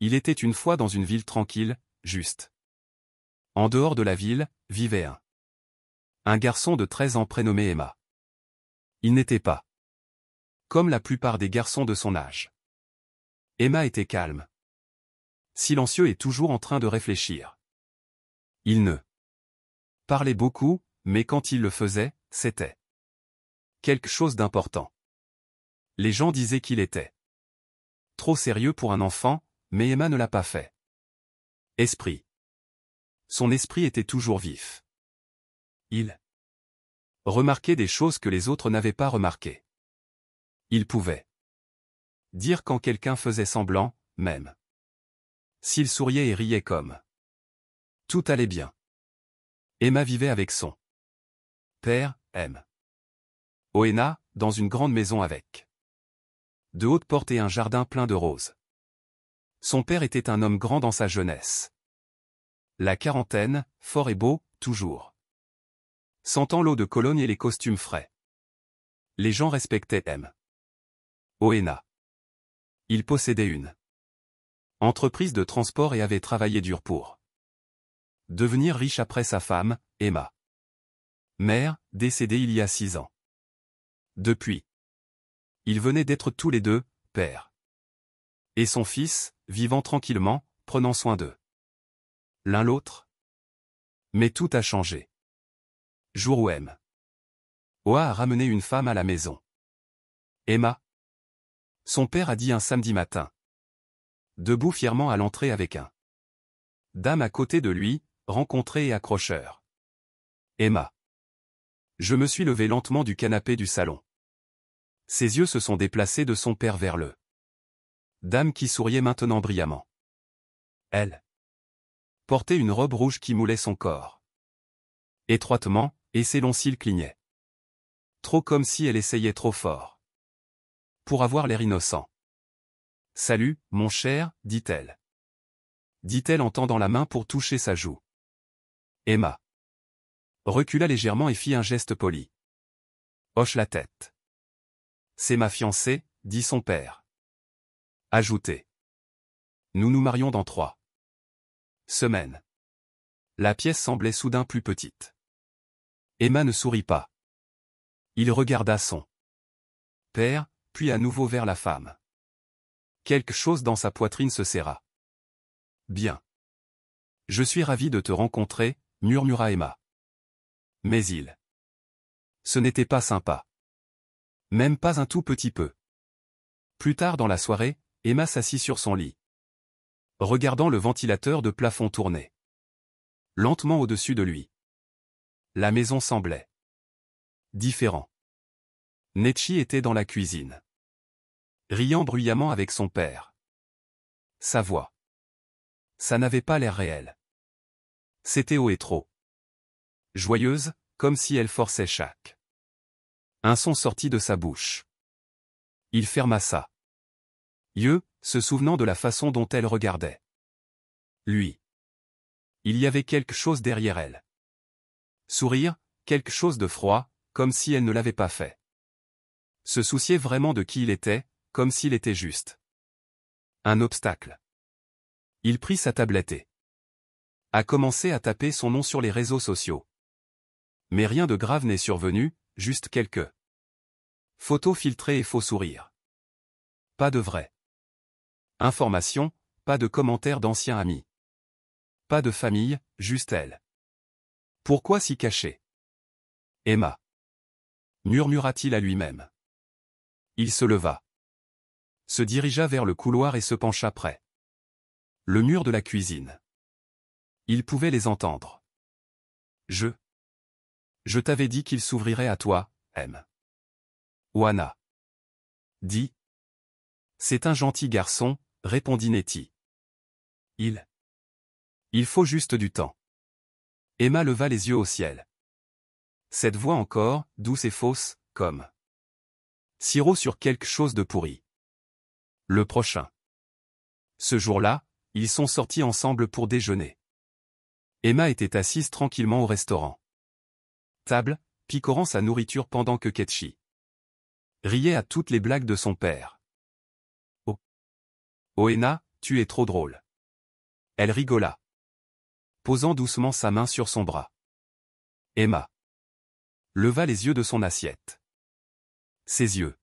Il était une fois dans une ville tranquille, juste. En dehors de la ville, vivait un garçon de 13 ans prénommé Emma. Il n'était pas comme la plupart des garçons de son âge. Emma était calme, silencieux et toujours en train de réfléchir. Il ne parlait beaucoup, mais quand il le faisait, c'était quelque chose d'important. Les gens disaient qu'il était trop sérieux pour un enfant, mais Emma ne l'a pas fait. Esprit. Son esprit était toujours vif. Il remarquait des choses que les autres n'avaient pas remarquées. Il pouvait dire quand quelqu'un faisait semblant, même s'il souriait et riait comme tout allait bien. Emma vivait avec son père, M. Oena, dans une grande maison avec de hautes portes et un jardin plein de roses. Son père était un homme grand dans sa jeunesse. La quarantaine, fort et beau, toujours. Sentant l'eau de Cologne et les costumes frais. Les gens respectaient M. Oena. Il possédait une entreprise de transport et avait travaillé dur pour devenir riche après sa femme, Emma. Mère, décédée il y a 6 ans. Depuis, ils venaient d'être tous les deux, père et son fils, vivant tranquillement, prenant soin d'eux l'un l'autre. Mais tout a changé. Jour où M. Oa a ramené une femme à la maison. Emma. Son père a dit un samedi matin. Debout fièrement à l'entrée avec un dame à côté de lui, rencontré et accrocheur. Emma. Je me suis levé lentement du canapé du salon. Ses yeux se sont déplacés de son père vers le dame qui souriait maintenant brillamment. Elle portait une robe rouge qui moulait son corps étroitement, et ses longs cils clignaient. Trop comme si elle essayait trop fort pour avoir l'air innocent. Salut, mon cher, dit-elle. Dit-elle en tendant la main pour toucher sa joue. Emma recula légèrement et fit un geste poli. Hoche la tête. C'est ma fiancée, dit son père. Ajoutez. Nous nous marions dans 3 semaines. La pièce semblait soudain plus petite. Emma ne sourit pas. Il regarda son père, puis à nouveau vers la femme. Quelque chose dans sa poitrine se serra. Bien. Je suis ravi de te rencontrer, murmura Emma. Mais ce n'était pas sympa. Même pas un tout petit peu. Plus tard dans la soirée, Emma s'assit sur son lit, regardant le ventilateur de plafond tourner lentement au-dessus de lui. La maison semblait différente. Netchi était dans la cuisine, riant bruyamment avec son père. Sa voix. Ça n'avait pas l'air réel. C'était haut et trop joyeuse, comme si elle forçait chaque un son sorti de sa bouche. Il ferma ça. Yeux, se souvenant de la façon dont elle regardait lui. Il y avait quelque chose derrière elle. Sourire, quelque chose de froid, comme si elle ne l'avait pas fait. Se soucier vraiment de qui il était, comme s'il était juste un obstacle. Il prit sa tablette et a commencé à taper son nom sur les réseaux sociaux. Mais rien de grave n'est survenu, juste quelques photos filtrées et faux sourires. Pas de vraies informations, pas de commentaires d'anciens amis. Pas de famille, juste elle. Pourquoi s'y cacher? Emma. Murmura-t-il à lui-même. Il se leva. Se dirigea vers le couloir et se pencha près le mur de la cuisine. Il pouvait les entendre. Je t'avais dit qu'il s'ouvrirait à toi, M. Oana. Dit. C'est un gentil garçon, répondit Nettie. Il faut juste du temps. Emma leva les yeux au ciel. Cette voix encore, douce et fausse, comme sirop sur quelque chose de pourri. Le prochain. Ce jour-là, ils sont sortis ensemble pour déjeuner. Emma était assise tranquillement au restaurant. Table, picorant sa nourriture pendant que Ketchi riait à toutes les blagues de son père. Oh. Oena, tu es trop drôle. Elle rigola, posant doucement sa main sur son bras. Emma leva les yeux de son assiette. Ses yeux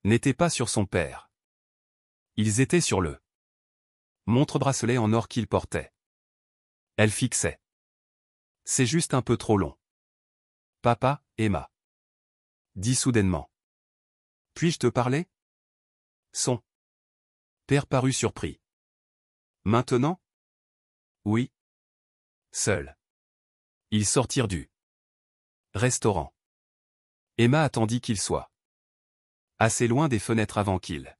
n'étaient pas sur son père. Ils étaient sur le montre-bracelet en or qu'il portait. Elle fixait. C'est juste un peu trop long. Papa, Emma dit soudainement. Puis-je te parler? Son père parut surpris. Maintenant? Oui. Seul. Ils sortirent du restaurant. Emma attendit qu'il soit assez loin des fenêtres avant qu'il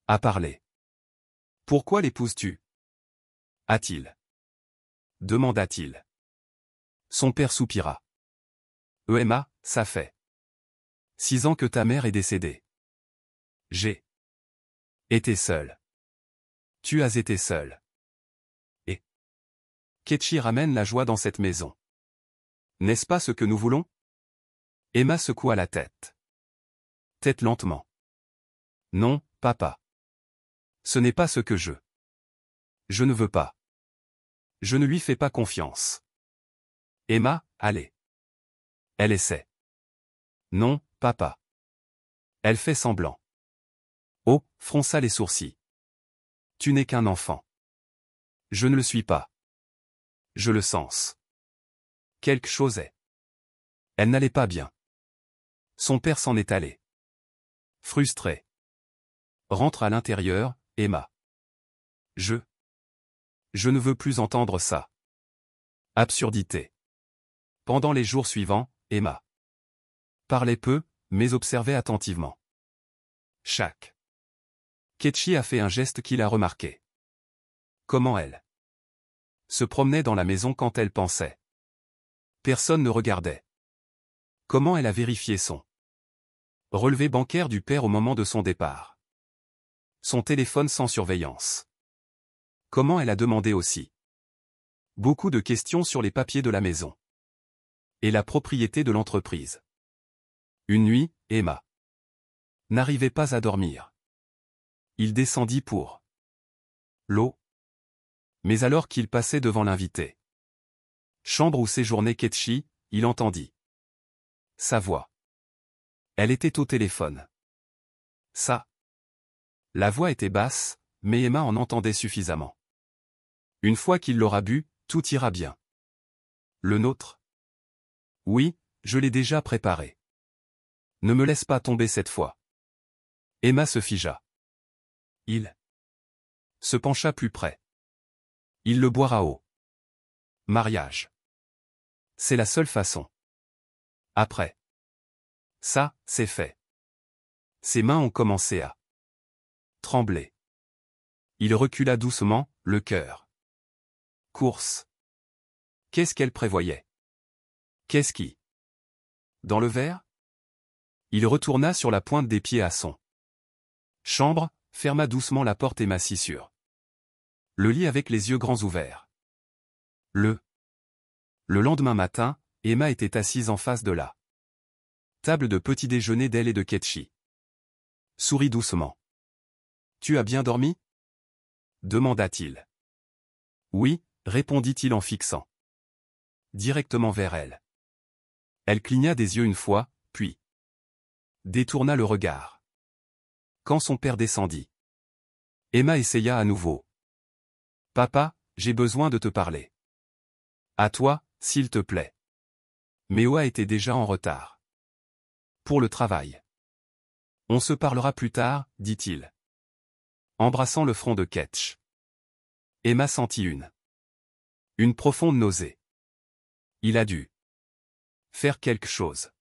a parlé. Pourquoi l'épouses-tu? A-t-il? Demanda-t-il. Son père soupira. Emma, ça fait 6 ans que ta mère est décédée. J'ai été seul. Tu as été seul. Et Ketchi ramène la joie dans cette maison. N'est-ce pas ce que nous voulons? Emma secoua la tête. Tête lentement. Non, papa. Ce n'est pas ce que je ne veux pas. Je ne lui fais pas confiance. Emma, allez. Elle essaie. Non, papa. Elle fait semblant. Oh, fronça les sourcils. Tu n'es qu'un enfant. Je ne le suis pas. Je le sens. Quelque chose est. Elle n'allait pas bien. Son père s'en est allé. Frustré. Rentre à l'intérieur, Emma. Je ne veux plus entendre ça. Absurdité. Pendant les jours suivants, Emma parlait peu, mais observait attentivement. Chaque Ketchi a fait un geste qu'il a remarqué. Comment elle se promenait dans la maison quand elle pensait. Personne ne regardait. Comment elle a vérifié son relevé bancaire du père au moment de son départ. Son téléphone sans surveillance. Comment elle a demandé aussi. Beaucoup de questions sur les papiers de la maison. Et la propriété de l'entreprise. Une nuit, Emma n'arrivait pas à dormir. Il descendit pour l'eau. Mais alors qu'il passait devant l'invité chambre où séjournait Ketchi, il entendit sa voix. Elle était au téléphone. Ça. La voix était basse, mais Emma en entendait suffisamment. Une fois qu'il l'aura bu, tout ira bien. Le nôtre? Oui, je l'ai déjà préparé. Ne me laisse pas tomber cette fois. Emma se figea. Il se pencha plus près. Il le boira au mariage. C'est la seule façon. Après ça, c'est fait. Ses mains ont commencé à trembler. Il recula doucement, le cœur. Course. Qu'est-ce qu'elle prévoyait? Qu'est-ce qui? Dans le verre? Il retourna sur la pointe des pieds à son chambre, ferma doucement la porte et m'assit sur le lit avec les yeux grands ouverts. Le lendemain matin, Emma était assise en face de la table de petit déjeuner d'elle et de Ketchi. Sourit doucement. Tu as bien dormi? Demanda-t-il. Oui, répondit-il en fixant directement vers elle. Elle cligna des yeux une fois, puis détourna le regard. Quand son père descendit, Emma essaya à nouveau. Papa, j'ai besoin de te parler. À toi, s'il te plaît. Méoa était déjà en retard. Pour le travail. On se parlera plus tard, dit-il. Embrassant le front de Ketch. Emma sentit une profonde nausée. Il a dû faire quelque chose.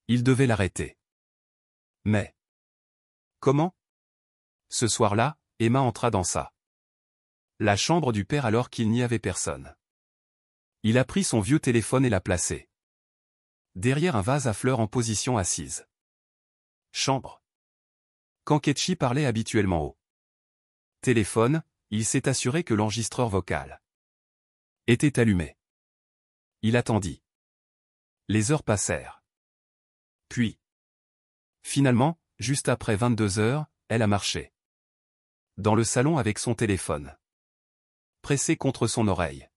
Il devait l'arrêter. Mais comment? Ce soir-là, Emma entra dans la chambre du père alors qu'il n'y avait personne. Il a pris son vieux téléphone et l'a placé derrière un vase à fleurs en position assise. Chambre. Quand Ketchi parlait habituellement au téléphone, il s'est assuré que l'enregistreur vocal était allumé. Il attendit. Les heures passèrent. Puis, finalement, juste après 22 heures, elle a marché dans le salon avec son téléphone pressé contre son oreille.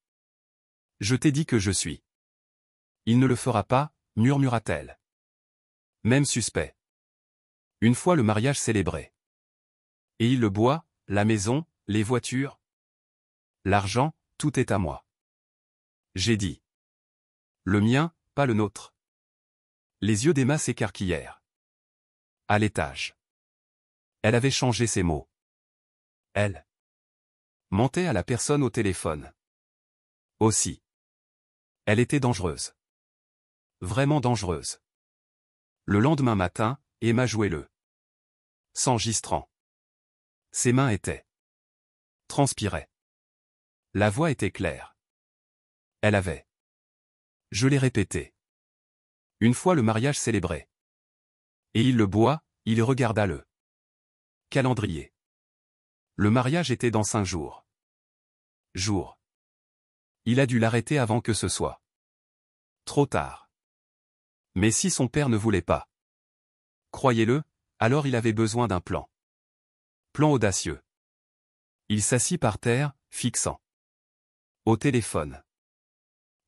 Je t'ai dit que je suis. Il ne le fera pas, murmura-t-elle. Même suspect. Une fois le mariage célébré. Et il le boit, la maison, les voitures. L'argent, tout est à moi. J'ai dit. Le mien, pas le nôtre. Les yeux d'Emma s'écarquillèrent. À l'étage. Elle avait changé ses mots. Elle mentait à la personne au téléphone. Aussi. Elle était dangereuse. Vraiment dangereuse. Le lendemain matin, Emma jouait le s'enregistrant. Ses mains étaient transpiraient. La voix était claire. Elle avait. Je l'ai répété. Une fois le mariage célébré. Et il le boit, il regarda le calendrier. Le mariage était dans 5 jours. Jours. Il a dû l'arrêter avant que ce soit trop tard. Mais si son père ne voulait pas, croyez-le, alors il avait besoin d'un plan. Plan audacieux. Il s'assit par terre, fixant au téléphone.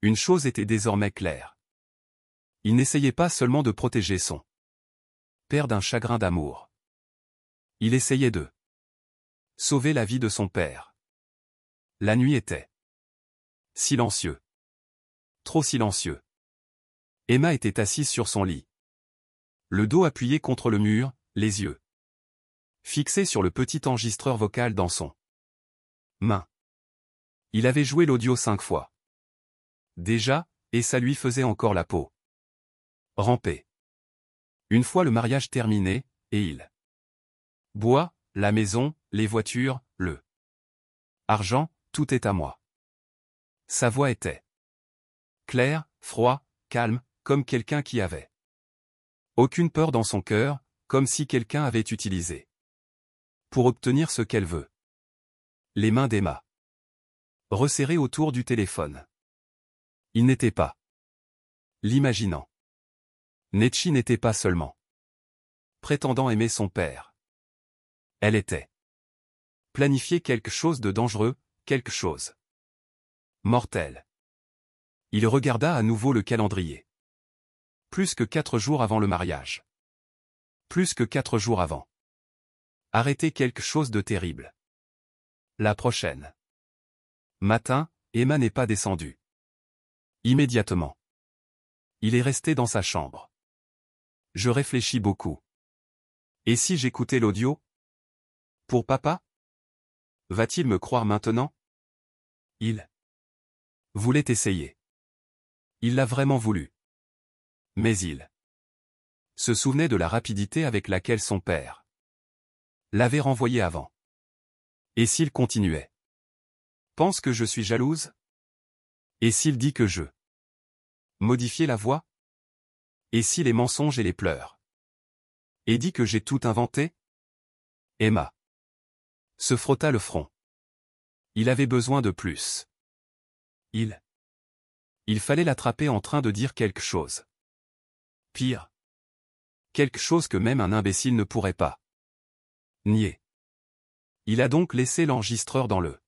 Une chose était désormais claire. Il n'essayait pas seulement de protéger son père d'un chagrin d'amour. Il essayait de sauver la vie de son père. La nuit était silencieux. Trop silencieux. Emma était assise sur son lit. Le dos appuyé contre le mur, les yeux fixés sur le petit enregistreur vocal dans son main. Il avait joué l'audio 5 fois. Déjà, et ça lui faisait encore la peau ramper. Une fois le mariage terminé, et il boit, la maison, les voitures, le argent, tout est à moi. Sa voix était claire, froid, calme, comme quelqu'un qui avait aucune peur dans son cœur, comme si quelqu'un avait utilisé pour obtenir ce qu'elle veut. Les mains d'Emma resserrées autour du téléphone. Il n'était pas l'imaginant. Netchi n'était pas seulement prétendant aimer son père. Elle était planifié quelque chose de dangereux, quelque chose mortel. Il regarda à nouveau le calendrier. Plus que 4 jours avant le mariage. Plus que 4 jours avant. Arrêter quelque chose de terrible. La prochaine. Matin, Emma n'est pas descendue. Immédiatement. Il est resté dans sa chambre. Je réfléchis beaucoup. Et si j'écoutais l'audio? Pour papa? Va-t-il me croire maintenant? Il voulait essayer. Il l'a vraiment voulu. Mais il se souvenait de la rapidité avec laquelle son père l'avait renvoyé avant. Et s'il continuait? Pense que je suis jalouse? Et s'il dit que je modifiais la voix? Et si les mensonges et les pleurs? Et dit que j'ai tout inventé? Emma se frotta le front. Il avait besoin de plus. Il fallait l'attraper en train de dire quelque chose. Pire. Quelque chose que même un imbécile ne pourrait pas nier. Il a donc laissé l'enregistreur dans le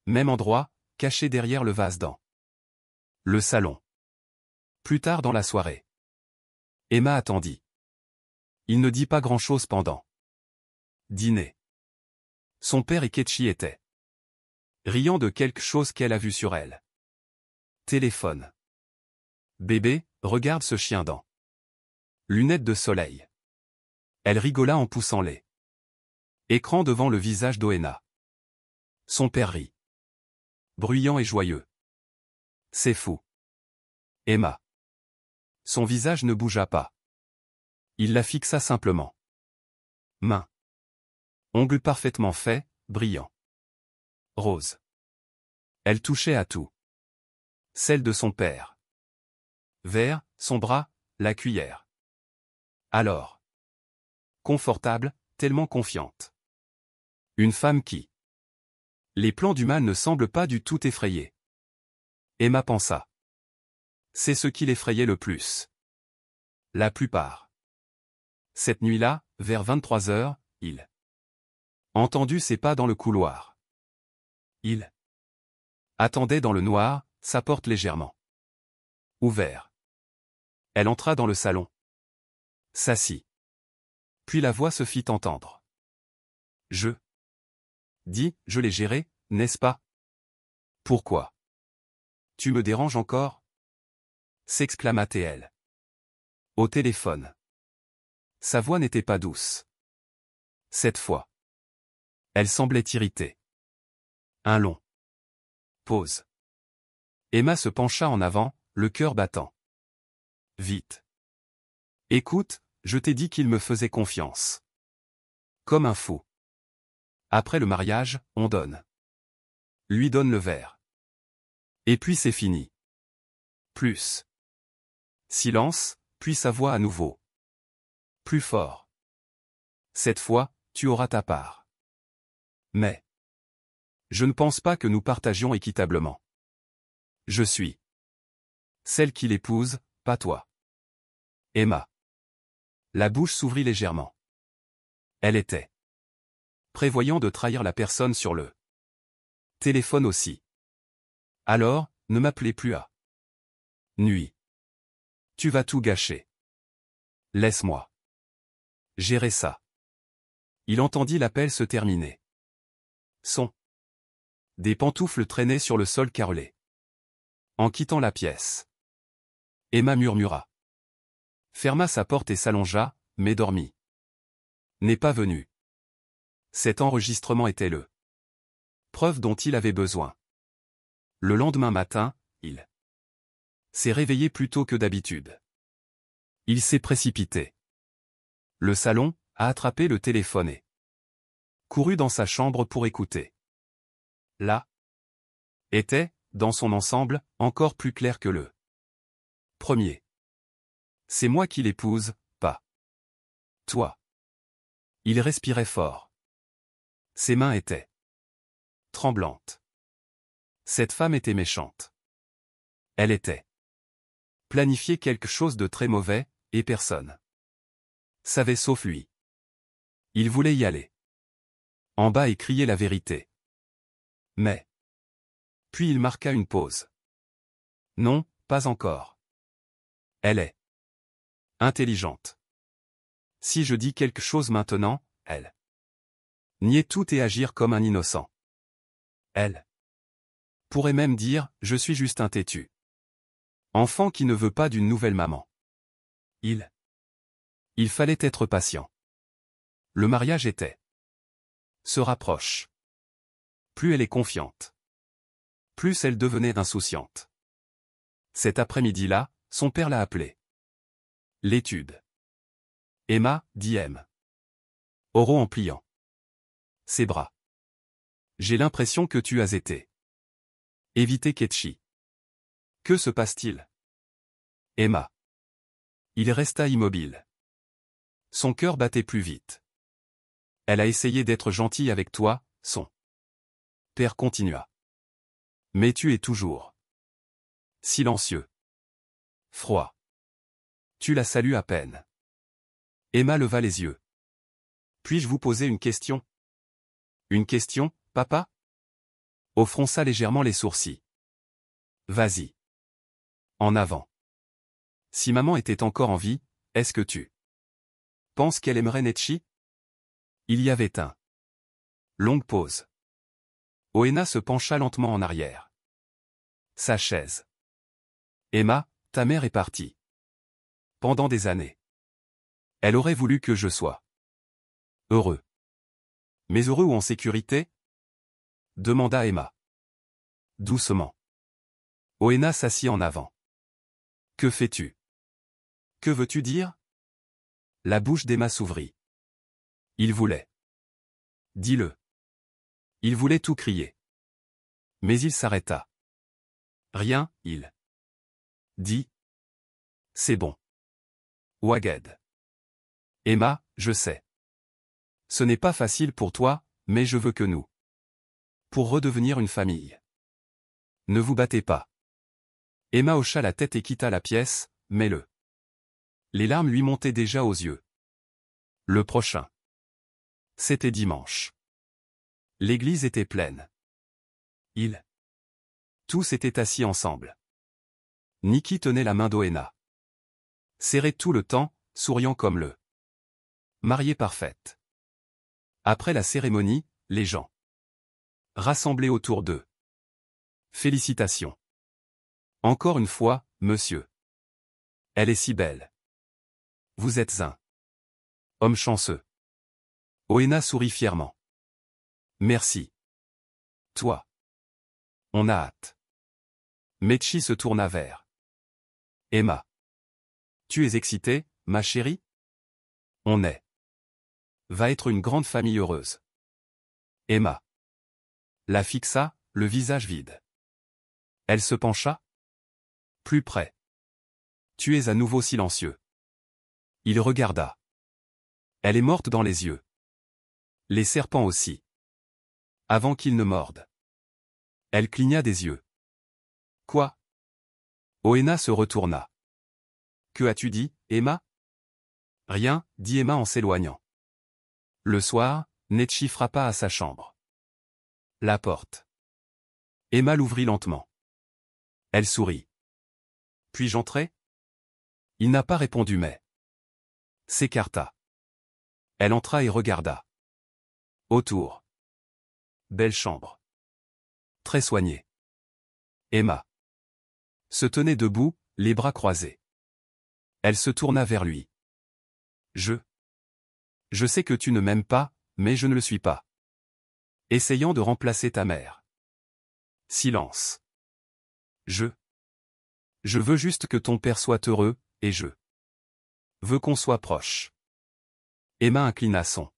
même endroit, caché derrière le vase dans le salon. Plus tard dans la soirée. Emma attendit. Il ne dit pas grand-chose pendant dîner. Son père et Ketchi étaient riant de quelque chose qu'elle a vu sur elle. Téléphone. Bébé, regarde ce chien dans lunettes de soleil. Elle rigola en poussant les écrans devant le visage d'Oena. Son père rit. Bruyant et joyeux. C'est fou. Emma. Son visage ne bougea pas. Il la fixa simplement. Main. Ongles parfaitement faits, brillants. Rose. Elle touchait à tout. Celle de son père. Vers, son bras, la cuillère. Alors. Confortable, tellement confiante. Une femme qui. Les plans du mal ne semblent pas du tout effrayés. Emma pensa. C'est ce qui l'effrayait le plus. La plupart. Cette nuit-là, vers 23 heures, il Entendu ses pas dans le couloir. Il attendait dans le noir, sa porte légèrement ouverte. Elle entra dans le salon. S'assit. Puis la voix se fit entendre. Je l'ai géré, n'est-ce pas? Pourquoi? Tu me déranges encore? S'exclama-t-elle. Au téléphone. Sa voix n'était pas douce. Cette fois. Elle semblait irritée. Un long pause. Emma se pencha en avant, le cœur battant. Vite. Écoute, je t'ai dit qu'il me faisait confiance. Comme un fou. Après le mariage, on donne. Lui donne le verre. Et puis c'est fini. Plus. Silence, puis sa voix à nouveau. Plus fort. Cette fois, tu auras ta part. Mais je ne pense pas que nous partagions équitablement. Je suis celle qui l'épouse, pas toi. Emma. La bouche s'ouvrit légèrement. Elle était prévoyant de trahir la personne sur le téléphone aussi. Alors, ne m'appelez plus à nuit. Tu vas tout gâcher. Laisse-moi gérer ça. Il entendit l'appel se terminer. Des pantoufles traînaient sur le sol carrelé. En quittant la pièce, Emma murmura. Ferma sa porte et s'allongea, mais dormit. N'est pas venu. Cet enregistrement était le preuve dont il avait besoin. Le lendemain matin, il s'est réveillé plus tôt que d'habitude. Il s'est précipité. Le salon, a attrapé le téléphone et courut dans sa chambre pour écouter. Là était, dans son ensemble, encore plus clair que le premier. C'est moi qui l'épouse, pas toi. Il respirait fort. Ses mains étaient tremblantes. Cette femme était méchante. Elle était planifié quelque chose de très mauvais, et personne savait sauf lui. Il voulait y aller en bas et crier la vérité. Mais puis il marqua une pause. Non, pas encore. Elle est intelligente. Si je dis quelque chose maintenant, elle nier tout et agir comme un innocent. Elle pourrait même dire, je suis juste un têtu. Enfant qui ne veut pas d'une nouvelle maman. Il fallait être patient. Le mariage se rapproche. Plus elle est confiante, plus elle devenait insouciante. Cet après-midi-là, son père l'a appelée. L'étude. Emma, dit M. Oro en pliant ses bras. J'ai l'impression que tu as été évité Ketchi. Que se passe-t-il? Emma. Il resta immobile. Son cœur battait plus vite. Elle a essayé d'être gentille avec toi, son père continua. Mais tu es toujours silencieux. Froid. Tu la salues à peine. Emma leva les yeux. Puis-je vous poser une question? Une question, papa? O fronça légèrement les sourcils. Vas-y. En avant. Si maman était encore en vie, est-ce que tu penses qu'elle aimerait Netchi? Il y avait un longue pause. Oena se pencha lentement en arrière. Sa chaise. Emma, ta mère est partie. Pendant des années. Elle aurait voulu que je sois heureux. Mais heureux ou en sécurité? Demanda Emma. Doucement. Oena s'assit en avant. Que fais-tu? Que veux-tu dire? La bouche d'Emma s'ouvrit. Il voulait. Dis-le. Il voulait tout crier. Mais il s'arrêta. Rien, il dit. C'est bon. Ouaged. Emma, je sais. Ce n'est pas facile pour toi, mais je veux que nous. Pour redevenir une famille. Ne vous battez pas. Emma hocha la tête et quitta la pièce, mais les larmes lui montaient déjà aux yeux. Le prochain. C'était dimanche. L'église était pleine. Tous étaient assis ensemble. Nikki tenait la main d'Oena. Serrée tout le temps, souriant comme le mariée parfaite. Après la cérémonie, les gens rassemblés autour d'eux. Félicitations. Encore une fois, monsieur. Elle est si belle. Vous êtes un homme chanceux. Oena sourit fièrement. Merci. Toi. On a hâte. Mechi se tourna vers Emma. Tu es excitée, ma chérie? On est. Va être une grande famille heureuse. Emma la fixa, le visage vide. Elle se pencha plus près. Tu es à nouveau silencieux. Il regarda. Elle est morte dans les yeux. Les serpents aussi. Avant qu'ils ne mordent. Elle cligna des yeux. Quoi? Oena se retourna. Que as-tu dit, Emma? Rien, dit Emma en s'éloignant. Le soir, Nechi frappa à sa chambre. La porte. Emma l'ouvrit lentement. Elle sourit. Puis-je entrer? Il n'a pas répondu mais s'écarta. Elle entra et regarda. Autour. Belle chambre. Très soignée. Emma se tenait debout, les bras croisés. Elle se tourna vers lui. Je sais que tu ne m'aimes pas, mais je ne le suis pas. Essayant de remplacer ta mère. Silence. Je veux juste que ton père soit heureux, et je veux qu'on soit proche. Emma inclina son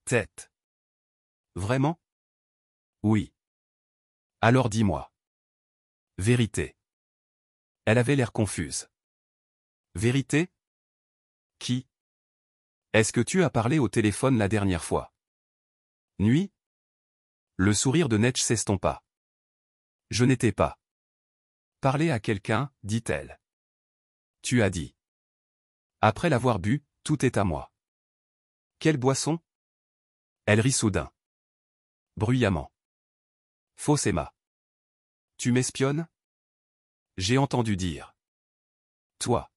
tête. Vraiment? Oui. Alors dis-moi. Vérité. Elle avait l'air confuse. Vérité? Qui? Est-ce que tu as parlé au téléphone la dernière fois? Nuit? Le sourire de Netch s'estompa. Je n'étais pas. Parler à quelqu'un, dit-elle. Tu as dit. Après l'avoir bu, tout est à moi. Quelle boisson? Elle rit soudain. Bruyamment. Fausse Emma. Tu m'espionnes? J'ai entendu dire. Toi.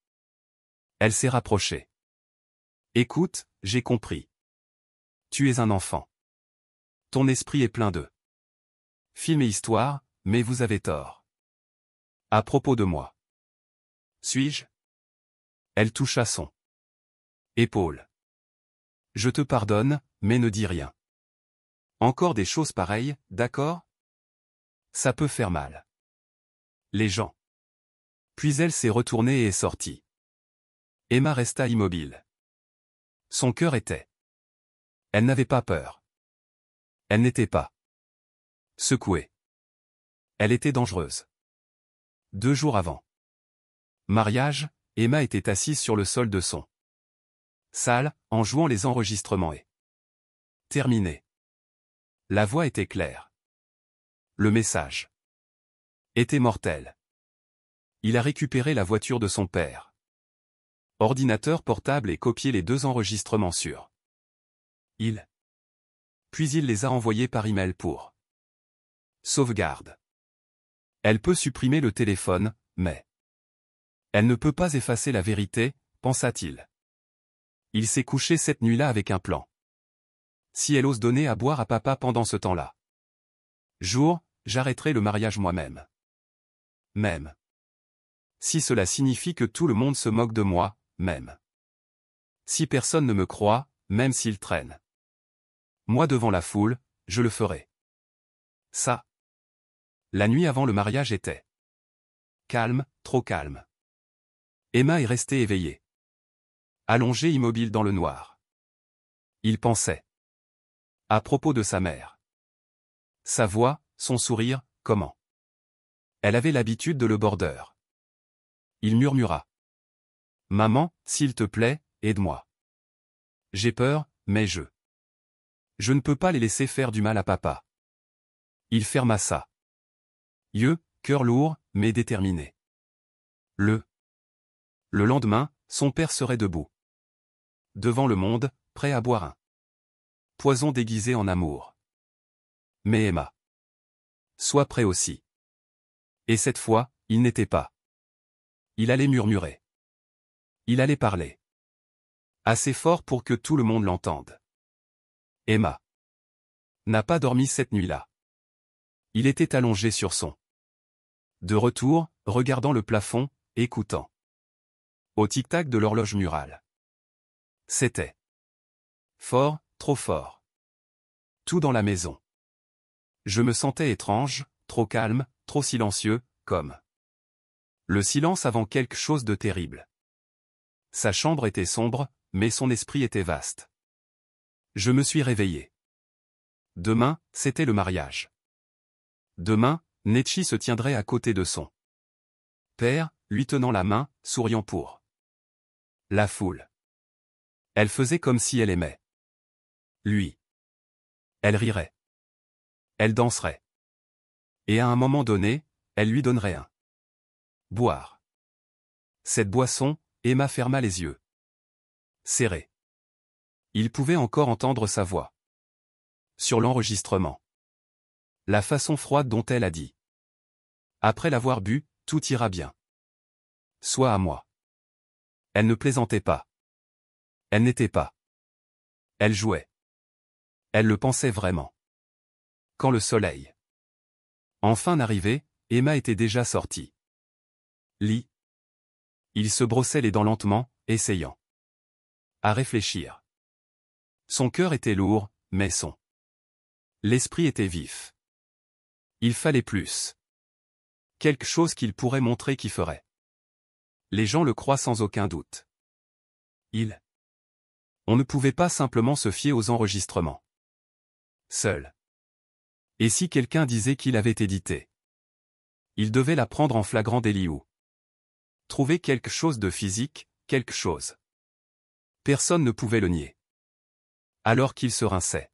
Elle s'est rapprochée. Écoute, j'ai compris. Tu es un enfant. Ton esprit est plein de films et histoires, mais vous avez tort. À propos de moi. Suis-je? Elle toucha son épaule. Je te pardonne, mais ne dis rien. Encore des choses pareilles, d'accord? Ça peut faire mal. Les gens. Puis elle s'est retournée et est sortie. Emma resta immobile. Son cœur était. Elle n'avait pas peur. Elle n'était pas secouée. Elle était dangereuse. 2 jours avant. Mariage, Emma était assise sur le sol de son salle, en jouant les enregistrements et terminé. La voix était claire. Le message était mortel. Il a récupéré la voiture de son père. Ordinateur portable et copié les 2 enregistrements sur il. Puis il les a envoyés par email pour sauvegarde. Elle peut supprimer le téléphone, mais elle ne peut pas effacer la vérité, pensa-t-il. Il s'est couché cette nuit-là avec un plan. Si elle ose donner à boire à papa pendant ce temps-là. J'arrêterai le mariage moi-même. Même. Si cela signifie que tout le monde se moque de moi, même. Si personne ne me croit, même s'il traîne. Moi devant la foule, je le ferai. Ça. La nuit avant le mariage était calme, trop calme. Emma est restée éveillée. Allongée immobile dans le noir. Il pensait. À propos de sa mère. Sa voix, son sourire, comment? Elle avait l'habitude de le border. Il murmura. Maman, s'il te plaît, aide-moi. J'ai peur, mais je ne peux pas les laisser faire du mal à papa. Il ferma ça. Yeux, cœur lourd, mais déterminé. Le lendemain, son père serait debout. Devant le monde, prêt à boire un poison déguisé en amour. Mais Emma. Sois prêt aussi. Et cette fois, il n'était pas. Il allait murmurer. Il allait parler. Assez fort pour que tout le monde l'entende. Emma n'a pas dormi cette nuit-là. Il était allongé sur son. De retour, regardant le plafond, écoutant. Au tic-tac de l'horloge murale. C'était fort, trop fort. Tout dans la maison. Je me sentais étrange, trop calme, trop silencieux, comme le silence avant quelque chose de terrible. Sa chambre était sombre, mais son esprit était vaste. Je me suis réveillé. Demain, c'était le mariage. Demain, Netchi se tiendrait à côté de son père, lui tenant la main, souriant pour la foule. Elle faisait comme si elle aimait lui. Elle rirait. Elle danserait. Et à un moment donné, elle lui donnerait un boire. Cette boisson, Emma ferma les yeux. Serrés. Il pouvait encore entendre sa voix. Sur l'enregistrement. La façon froide dont elle a dit. Après l'avoir bu, tout ira bien. Sois à moi. Elle ne plaisantait pas. Elle n'était pas. Elle jouait. Elle le pensait vraiment. Quand le soleil enfin n'arrivait, Emma était déjà sortie. Lit. Il se brossait les dents lentement, essayant à réfléchir. Son cœur était lourd, mais l'esprit était vif. Il fallait plus. Quelque chose qu'il pourrait montrer qui ferait. Les gens le croient sans aucun doute. On ne pouvait pas simplement se fier aux enregistrements. Seul. Et si quelqu'un disait qu'il avait édité? Il devait la prendre en flagrant délit ou trouver quelque chose de physique, quelque chose. Personne ne pouvait le nier. Alors qu'il se rinçait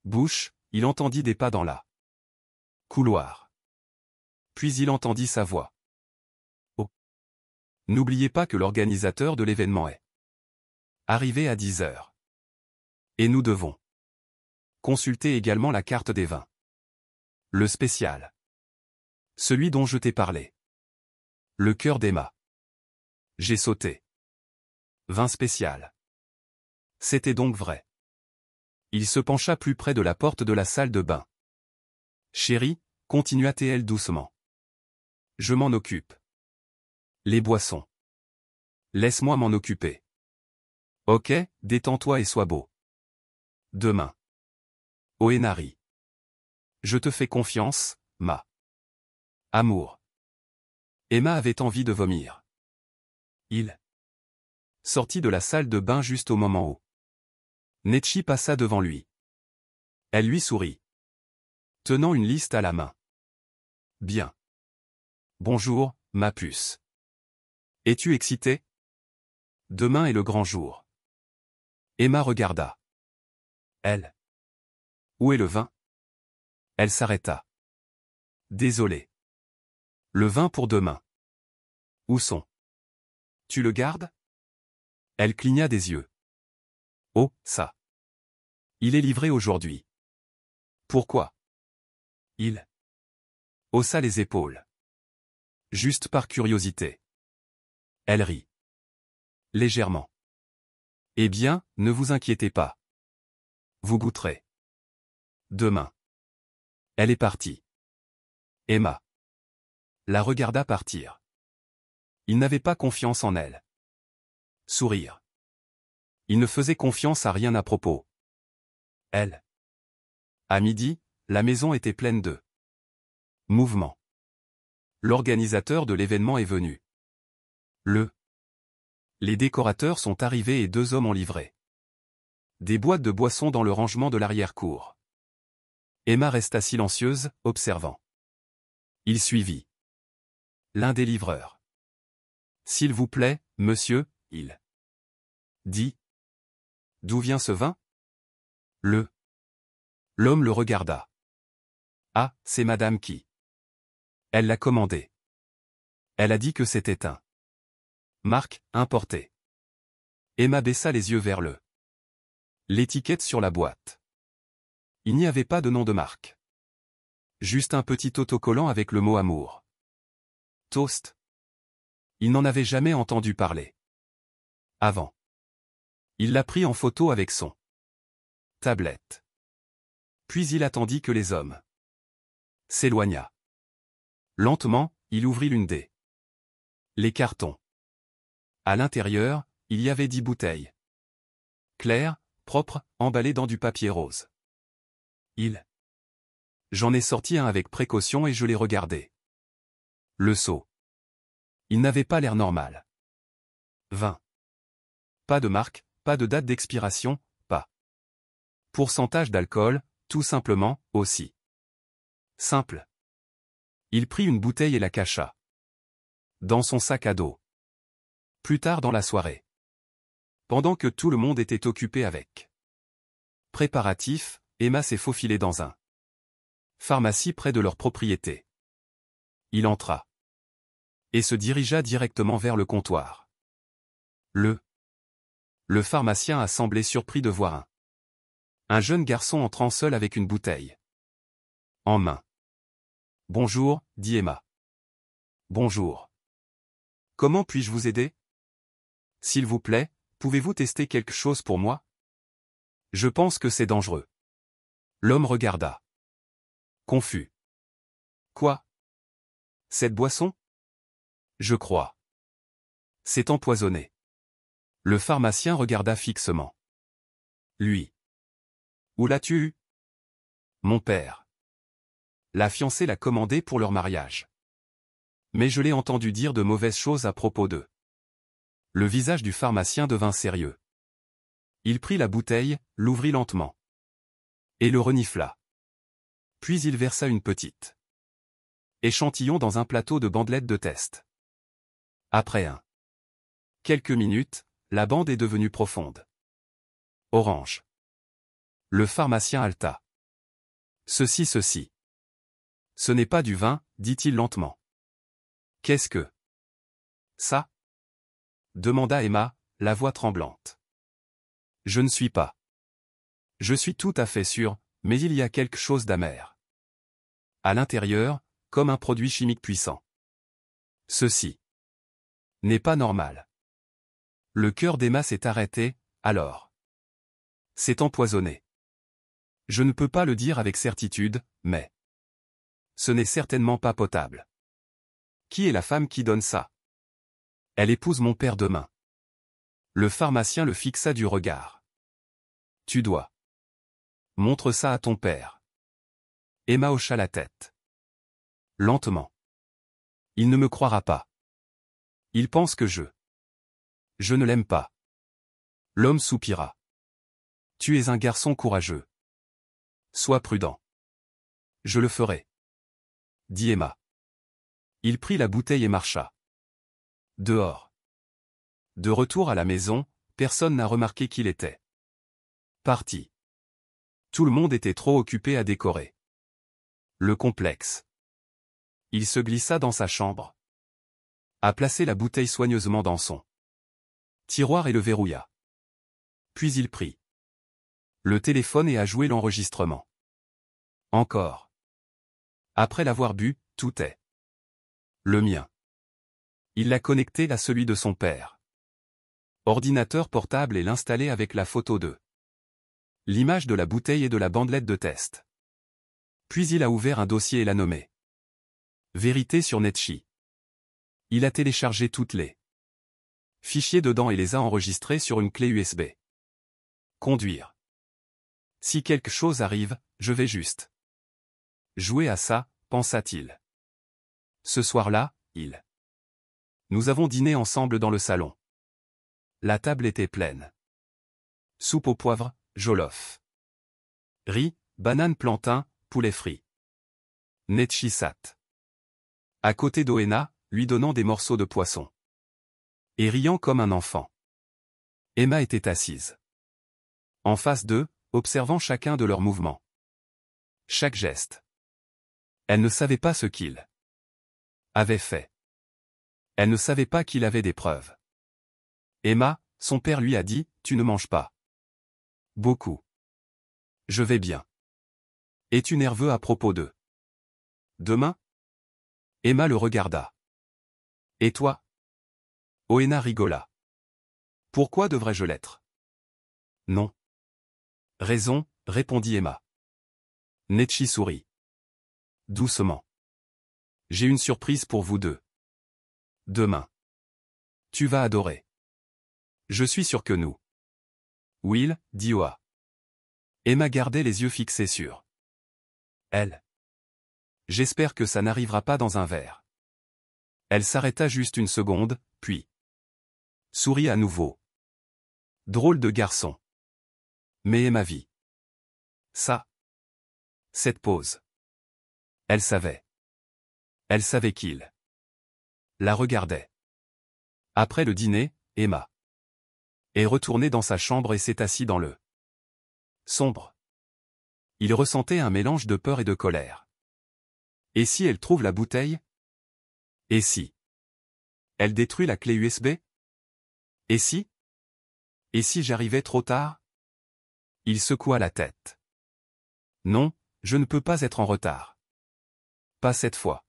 bouche, il entendit des pas dans la couloir. Puis il entendit sa voix. Oh. N'oubliez pas que l'organisateur de l'événement est arrivé à 10 heures. Et nous devons consulter également la carte des vins. Le spécial. Celui dont je t'ai parlé. Le cœur d'Emma. J'ai sauté. Vin spécial. C'était donc vrai. Il se pencha plus près de la porte de la salle de bain. Chérie, continua-t-elle doucement. Je m'en occupe. Les boissons. Laisse-moi m'en occuper. Ok, détends-toi et sois beau. Demain. Oenari. Je te fais confiance, ma amour. Emma avait envie de vomir. Il sortit de la salle de bain juste au moment où Netchi passa devant lui. Elle lui sourit, tenant une liste à la main. Bien. Bonjour, ma puce. Es-tu excitée? Demain est le grand jour. Emma regarda. Elle. Où est le vin? Elle s'arrêta. Désolé. Le vin pour demain. Où sont? Tu le gardes? Elle cligna des yeux. Oh, ça. Il est livré aujourd'hui. Pourquoi? Il haussa les épaules. Juste par curiosité. Elle rit. Légèrement. Eh bien, ne vous inquiétez pas. Vous goûterez. Demain. Elle est partie. Emma la regarda partir. Il n'avait pas confiance en elle. Sourire. Il ne faisait confiance à rien à propos. Elle. À midi, la maison était pleine de mouvement. L'organisateur de l'événement est venu. Les décorateurs sont arrivés et 2 hommes ont livré des boîtes de boissons dans le rangement de l'arrière-cour. Emma resta silencieuse, observant. Il suivit l'un des livreurs. S'il vous plaît, monsieur, il dit. D'où vient ce vin? L'homme le regarda. Ah, c'est madame qui. Elle l'a commandé. Elle a dit que c'était un marque importé. Emma baissa les yeux vers l'étiquette sur la boîte. Il n'y avait pas de nom de marque. Juste un petit autocollant avec le mot amour. Toast. Il n'en avait jamais entendu parler. Avant. Il l'a pris en photo avec son tablette. Puis il attendit que les hommes s'éloignent. Lentement, il ouvrit l'une des les cartons. À l'intérieur, il y avait 10 bouteilles. Claires, propres, emballées dans du papier rose. J'en ai sorti un avec précaution et je l'ai regardé. Le seau. Il n'avait pas l'air normal. 20. Pas de marque, pas de date d'expiration, pas. Pourcentage d'alcool, tout simplement, aussi. Simple. Il prit une bouteille et la cacha. Dans son sac à dos. Plus tard dans la soirée. Pendant que tout le monde était occupé avec préparatifs, Emma s'est faufilée dans un pharmacie près de leur propriété. Il entra. Et se dirigea directement vers le comptoir. Le pharmacien a semblé surpris de voir un jeune garçon entrant seul avec une bouteille en main. « Bonjour, dit Emma. »« Bonjour. Comment puis-je vous aider ? S'il vous plaît, pouvez-vous tester quelque chose pour moi ? Je pense que c'est dangereux. » L'homme regarda. Confus. « Quoi ? Cette boisson ? Je crois. C'est empoisonné. » Le pharmacien regarda fixement. Lui. Où l'as-tu eu ? Mon père. La fiancée l'a commandé pour leur mariage. Mais je l'ai entendu dire de mauvaises choses à propos d'eux. Le visage du pharmacien devint sérieux. Il prit la bouteille, l'ouvrit lentement. Et le renifla. Puis il versa une petite échantillon dans un plateau de bandelettes de test. Après quelques minutes, la bande est devenue profonde. Orange. Le pharmacien haleta. Ceci. Ce n'est pas du vin, dit-il lentement. Qu'est-ce que ça ? Demanda Emma, la voix tremblante. Je ne suis pas. Je suis tout à fait sûr, mais il y a quelque chose d'amer. À l'intérieur, comme un produit chimique puissant. Ceci n'est pas normal. Le cœur d'Emma s'est arrêté, alors. C'est empoisonné. Je ne peux pas le dire avec certitude, mais ce n'est certainement pas potable. Qui est la femme qui donne ça ? Elle épouse mon père demain. Le pharmacien le fixa du regard. Tu dois. Montre ça à ton père. Emma hocha la tête. Lentement. Il ne me croira pas. Il pense que je ne l'aime pas. L'homme soupira. Tu es un garçon courageux. Sois prudent. Je le ferai. Dit Emma. Il prit la bouteille et marcha. Dehors. De retour à la maison, personne n'a remarqué qu'il était parti. Tout le monde était trop occupé à décorer le complexe. Il se glissa dans sa chambre, a placé la bouteille soigneusement dans son tiroir et le verrouilla. Puis il prit le téléphone et a joué l'enregistrement. Encore. Après l'avoir bu, tout est le mien. Il l'a connecté à celui de son père. Ordinateur portable et l'installer avec la photo de l'image de la bouteille et de la bandelette de test. Puis il a ouvert un dossier et l'a nommé Vérité sur Netchi. Il a téléchargé toutes les fichiers dedans et les a enregistrés sur une clé USB. Conduire. Si quelque chose arrive, je vais juste jouer à ça, pensa-t-il. Ce soir-là, nous avons dîné ensemble dans le salon. La table était pleine. Soupe au poivre, jollof. Riz, banane plantain, poulet frit. Netchi sat. À côté d'Oena, lui donnant des morceaux de poisson. Et riant comme un enfant. Emma était assise. En face d'eux, observant chacun de leurs mouvements. Chaque geste. Elle ne savait pas ce qu'il avait fait. Elle ne savait pas qu'il avait des preuves. Emma, son père lui a dit, tu ne manges pas beaucoup. Je vais bien. Es-tu nerveux à propos de demain? Emma le regarda. Et toi? Oena rigola. Pourquoi devrais-je l'être? Non. Raison, répondit Emma. Nechi sourit. Doucement. J'ai une surprise pour vous deux. Demain. Tu vas adorer. Je suis sûr que nous. Will, dit Oa. Emma gardait les yeux fixés sur elle. J'espère que ça n'arrivera pas dans un verre. Elle s'arrêta juste une seconde, puis sourit à nouveau. Drôle de garçon. Mais Emma vit ça. Cette pause. Elle savait. Elle savait qu'il la regardait. Après le dîner, Emma est retournée dans sa chambre et s'est assise dans le sombre. Il ressentait un mélange de peur et de colère. Et si elle trouve la bouteille? Et si elle détruit la clé USB? Et si? Et si j'arrivais trop tard? Il secoua la tête. Non, je ne peux pas être en retard. Pas cette fois.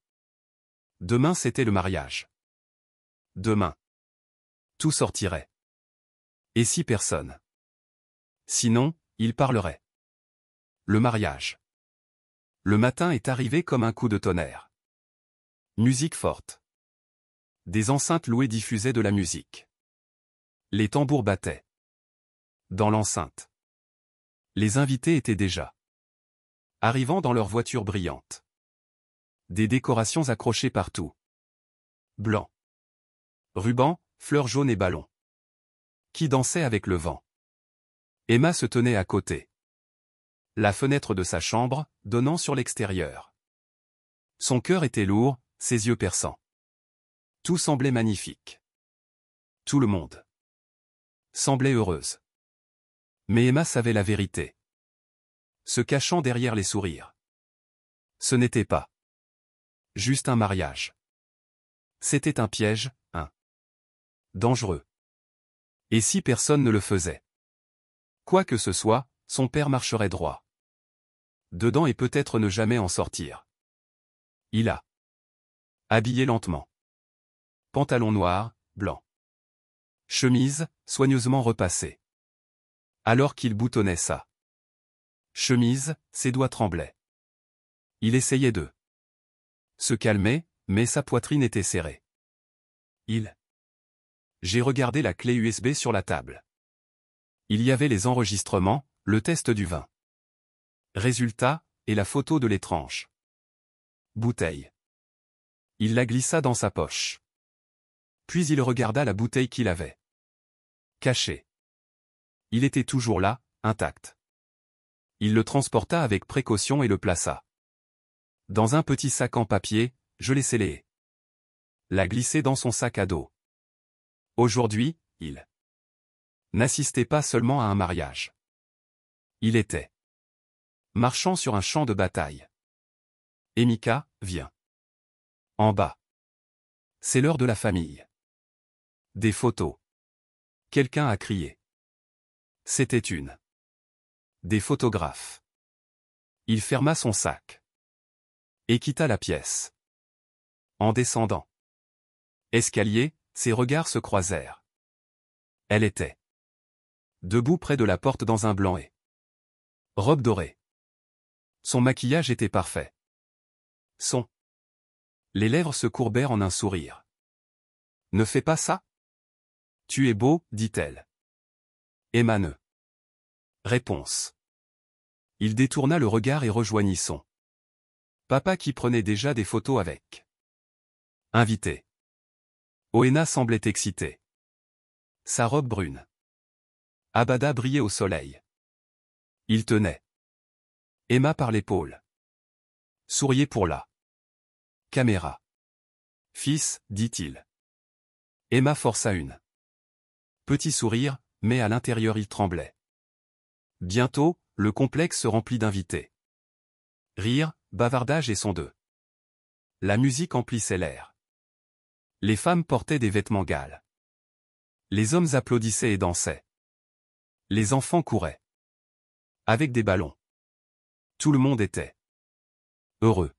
Demain c'était le mariage. Demain. Tout sortirait. Et si personne? Sinon, il parlerait. Le mariage. Le matin est arrivé comme un coup de tonnerre. Musique forte. Des enceintes louées diffusaient de la musique. Les tambours battaient. Dans l'enceinte. Les invités étaient déjà arrivant dans leurs voitures brillantes. Des décorations accrochées partout. Blanc. Rubans, fleurs jaunes et ballons. Qui dansaient avec le vent. Emma se tenait à côté. La fenêtre de sa chambre, donnant sur l'extérieur. Son cœur était lourd, ses yeux perçants. Tout semblait magnifique. Tout le monde semblait heureuse. Mais Emma savait la vérité. Se cachant derrière les sourires. Ce n'était pas juste un mariage. C'était un piège, un dangereux. Et si personne ne le faisait? Quoi que ce soit, son père marcherait droit dedans et peut-être ne jamais en sortir. Il a habillé lentement. Pantalon noir, blanc. Chemise, soigneusement repassée. Alors qu'il boutonnait sa chemise, ses doigts tremblaient. Il essayait de se calmer, mais sa poitrine était serrée. J'ai regardé la clé USB sur la table. Il y avait les enregistrements, le test du vin. Résultat, et la photo de l'étrange bouteille. Il la glissa dans sa poche. Puis il regarda la bouteille qu'il avait cachée. Il était toujours là, intact. Il le transporta avec précaution et le plaça dans un petit sac en papier, je l'ai scellé. La glissé dans son sac à dos. Aujourd'hui, il n'assistait pas seulement à un mariage. Il était marchant sur un champ de bataille. Emika, viens. En bas. C'est l'heure de la famille. Des photos. Quelqu'un a crié. C'était une. Des photographes. Il ferma son sac. Et quitta la pièce. En descendant escalier, ses regards se croisèrent. Elle était debout près de la porte dans un blanc et robe dorée. Son maquillage était parfait. Les lèvres se courbèrent en un sourire. Ne fais pas ça? Tu es beau, dit-elle. Emma ne. Réponse. Il détourna le regard et rejoignit son papa qui prenait déjà des photos avec invité. Oena semblait excitée. Sa robe brune abada brillait au soleil. Il tenait Emma par l'épaule. Souriez pour la caméra. Fils, dit-il. Emma força une petit sourire, mais à l'intérieur il tremblait. Bientôt, le complexe se remplit d'invités. Rire, bavardage et son d'eux. La musique emplissait l'air. Les femmes portaient des vêtements gales. Les hommes applaudissaient et dansaient. Les enfants couraient avec des ballons. Tout le monde était Heureux.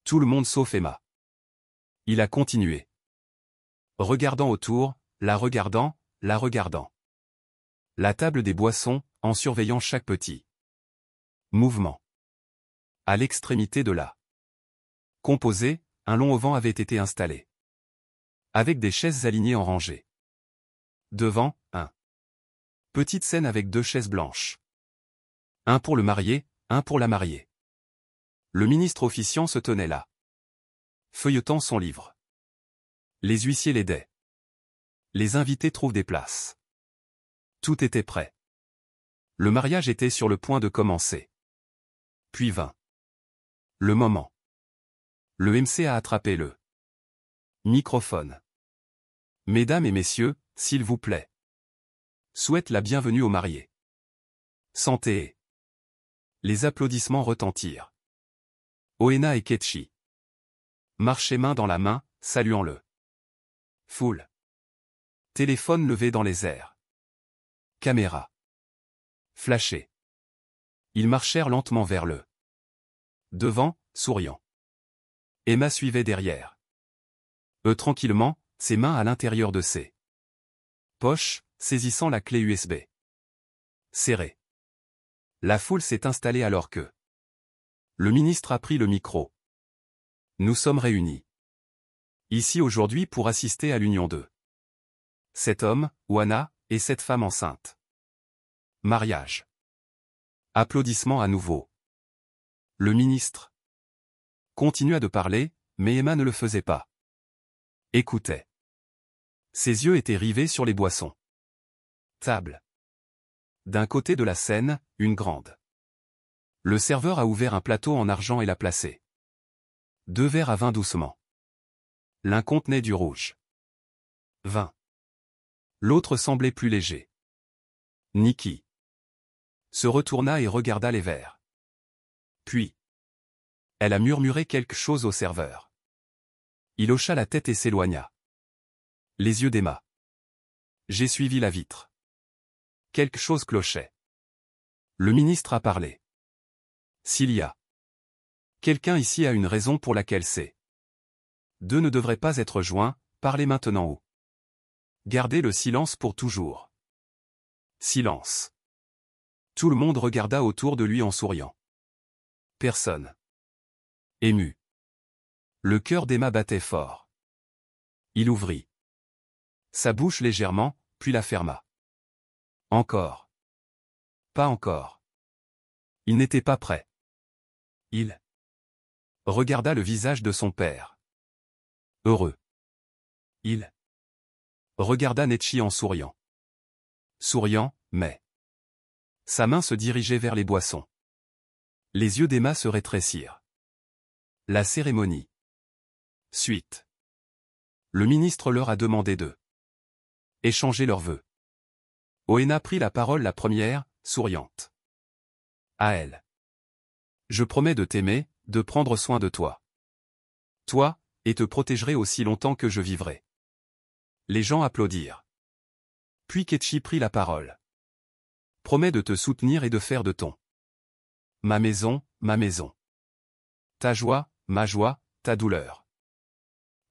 Tout le monde sauf Emma. Il a continué. Regardant autour, la regardant, la regardant. La table des boissons, en surveillant chaque petit mouvement. À l'extrémité de la composée, un long auvent avait été installé. Avec des chaises alignées en rangée. Devant, petite scène avec 2 chaises blanches. Un pour le marié, un pour la mariée. Le ministre officiant se tenait là, feuilletant son livre. Les huissiers l'aidaient. Les invités trouvent des places. Tout était prêt. Le mariage était sur le point de commencer. Puis vint le moment. Le MC a attrapé le microphone. Mesdames et messieurs, s'il vous plaît. Souhaite la bienvenue aux mariés. Santé. Les applaudissements retentirent. Oena et Ketchi marchaient main dans la main, saluant le foule. Téléphone levé dans les airs. Caméra flashée. Ils marchèrent lentement vers le devant, souriant. Emma suivait derrière. Eux tranquillement, ses mains à l'intérieur de ses poches, saisissant la clé USB. Serrée. La foule s'est installée alors que le ministre a pris le micro. Nous sommes réunis ici aujourd'hui pour assister à l'union de cet homme, Oana, et cette femme enceinte. Mariage. Applaudissements à nouveau. Le ministre continua de parler, mais Emma ne le faisait pas. Écoutait. Ses yeux étaient rivés sur les boissons. Table. D'un côté de la scène, une grande. Le serveur a ouvert un plateau en argent et l'a placé. 2 verres à vin doucement. L'un contenait du rouge. Vin. L'autre semblait plus léger. Nikki se retourna et regarda les verres. Puis, elle a murmuré quelque chose au serveur. Il hocha la tête et s'éloigna. Les yeux d'Emma. J'ai suivi la vitre. Quelque chose clochait. Le ministre a parlé. S'il y a quelqu'un ici a une raison pour laquelle ces 2 ne devraient pas être joints, parlez maintenant ou gardez le silence pour toujours. Silence. Tout le monde regarda autour de lui en souriant. Personne. Ému. Le cœur d'Emma battait fort. Il ouvrit sa bouche légèrement, puis la ferma. Encore. Pas encore. Il n'était pas prêt. Il regarda le visage de son père. Heureux. Il regarda Netchi en souriant. Souriant, mais sa main se dirigeait vers les boissons. Les yeux d'Emma se rétrécirent. La cérémonie. Suite. Le ministre leur a demandé de échanger leurs vœux. Oena prit la parole la première, souriante. À elle. Je promets de t'aimer, de prendre soin de toi. Toi, et te protégerai aussi longtemps que je vivrai. Les gens applaudirent. Puis Ketchi prit la parole. Promets de te soutenir et de faire de ton ma maison, ta joie, ma joie, ta douleur,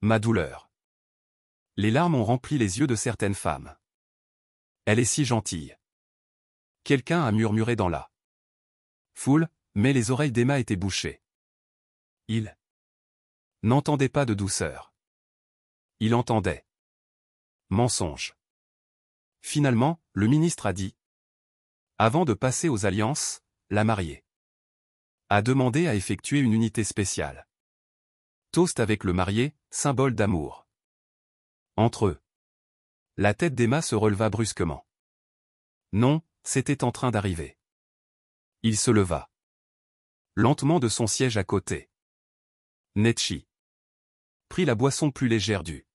ma douleur. Les larmes ont rempli les yeux de certaines femmes. Elle est si gentille. Quelqu'un a murmuré dans la foule, mais les oreilles d'Emma étaient bouchées. Il n'entendait pas de douceur. Il entendait mensonge. Finalement, le ministre a dit. Avant de passer aux alliances, la mariée a demandé à effectuer une unité spéciale. Toast avec le marié, symbole d'amour. Entre eux. La tête d'Emma se releva brusquement. Non, c'était en train d'arriver. Il se leva. Lentement de son siège à côté. Netchi prit la boisson plus légère du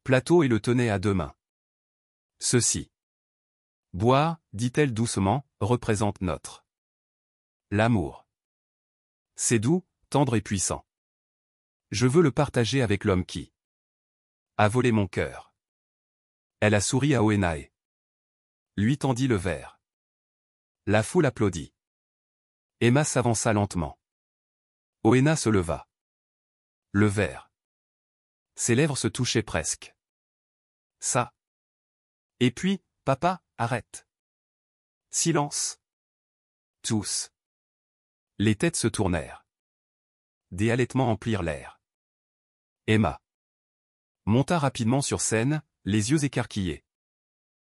plateau et le tenait à 2 mains. Ceci. Boire, dit-elle doucement, représente notre l'amour. C'est doux, tendre et puissant. Je veux le partager avec l'homme qui a volé mon cœur. Elle a souri à Oenae. Lui tendit le verre. La foule applaudit. Emma s'avança lentement. Oena se leva. Le verre. Ses lèvres se touchaient presque. Ça. Et puis, papa, arrête. Silence. Tous. Les têtes se tournèrent. Des halètements emplirent l'air. Emma monta rapidement sur scène, les yeux écarquillés.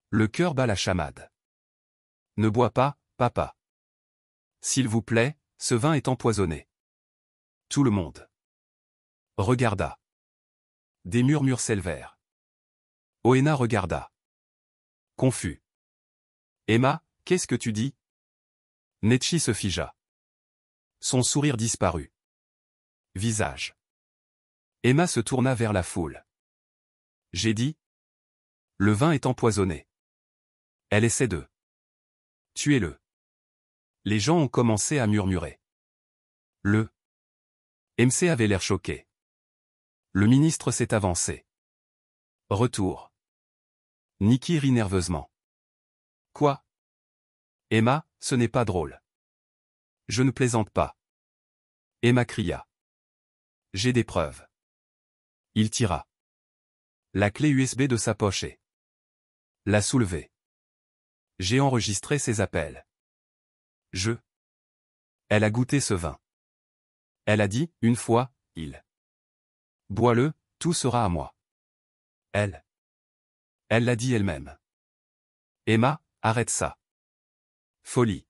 Le cœur bat la chamade. Ne bois pas, papa. S'il vous plaît, ce vin est empoisonné. Tout le monde regarda. Des murmures s'élevèrent. Oena regarda. Confus. Emma, qu'est-ce que tu dis? Netchi se figea. Son sourire disparut. Visage. Emma se tourna vers la foule. J'ai dit. Le vin est empoisonné. Elle essaie de. Tuez-le. Les gens ont commencé à murmurer. Le MC avait l'air choqué. Le ministre s'est avancé. Retour. Nikki rit nerveusement. Quoi? Emma, ce n'est pas drôle. Je ne plaisante pas. Emma cria. J'ai des preuves. Il tira la clé USB de sa poche et l'a soulevée. J'ai enregistré ses appels. Elle a goûté ce vin. Elle a dit, une fois, il. Bois-le, tout sera à moi. Elle l'a dit elle-même. Emma, arrête ça. Folie.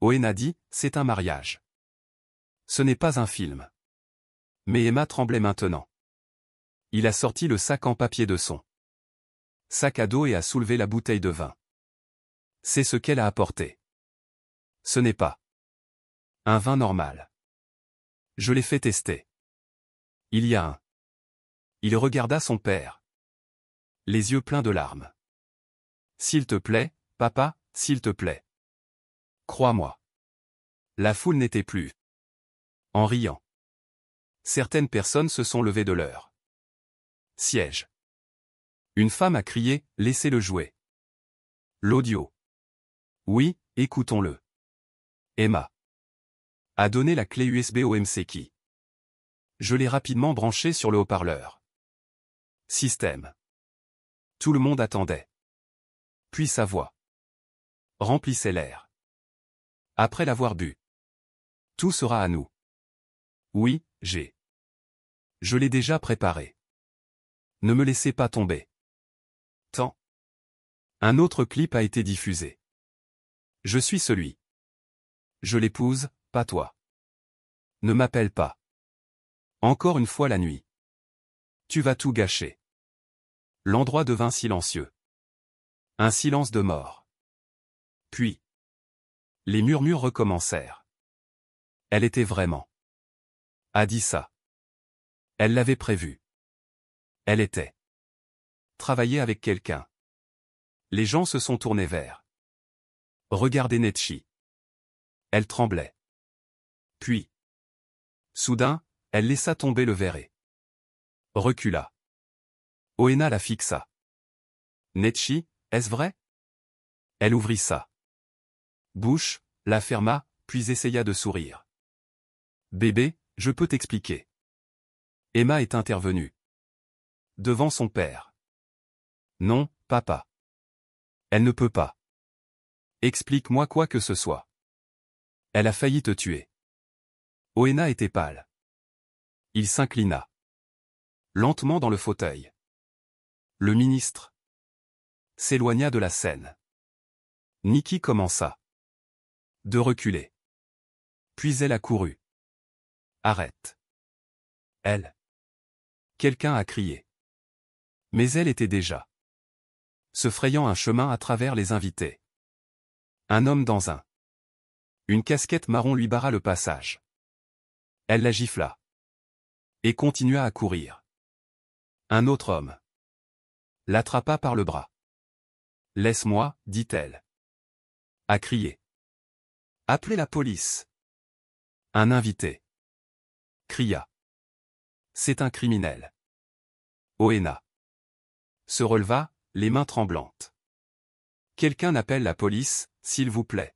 Oena dit, c'est un mariage. Ce n'est pas un film. Mais Emma tremblait maintenant. Il a sorti le sac en papier de son sac à dos et a soulevé la bouteille de vin. C'est ce qu'elle a apporté. Ce n'est pas un vin normal. Je l'ai fait tester. Il y a un. Il regarda son père. Les yeux pleins de larmes. S'il te plaît, papa, s'il te plaît. Crois-moi. La foule n'était plus. En riant. Certaines personnes se sont levées de leur siège. Une femme a crié, laissez-le jouer. L'audio. Oui, écoutons-le. Emma a donné la clé USB au MC qui. Je l'ai rapidement branché sur le haut-parleur. Système. Tout le monde attendait. Puis sa voix remplissait l'air. Après l'avoir bu. Tout sera à nous. Oui, je l'ai déjà préparé. Ne me laissez pas tomber. Tant. Un autre clip a été diffusé. Je suis celui. Je l'épouse, pas toi. Ne m'appelle pas. Encore une fois la nuit. Tu vas tout gâcher. L'endroit devint silencieux. Un silence de mort. Puis. Les murmures recommencèrent. Elle était vraiment. A dit ça. Elle l'avait prévu. Elle était. Travailler avec quelqu'un. Les gens se sont tournés vers. Regardez Netchi. Elle tremblait. Puis. Soudain, elle laissa tomber le verre et recula. Oena la fixa. Netchi, est-ce vrai? Elle ouvrit sa bouche, la ferma, puis essaya de sourire. Bébé, je peux t'expliquer. Emma est intervenue. Devant son père. Non, papa. Elle ne peut pas. Explique-moi quoi que ce soit. Elle a failli te tuer. Oena était pâle. Il s'inclina. Lentement dans le fauteuil. Le ministre s'éloigna de la scène. Nikki commença de reculer. Puis elle accourut. Arrête. Elle. Quelqu'un a crié. Mais elle était déjà se frayant un chemin à travers les invités. Un homme dans une casquette marron lui barra le passage. Elle la gifla. Et continua à courir. Un autre homme l'attrapa par le bras. Laisse-moi, dit-elle. A crié. Appelez la police. Un invité cria. C'est un criminel. Oena se releva, les mains tremblantes. Quelqu'un appelle la police, s'il vous plaît.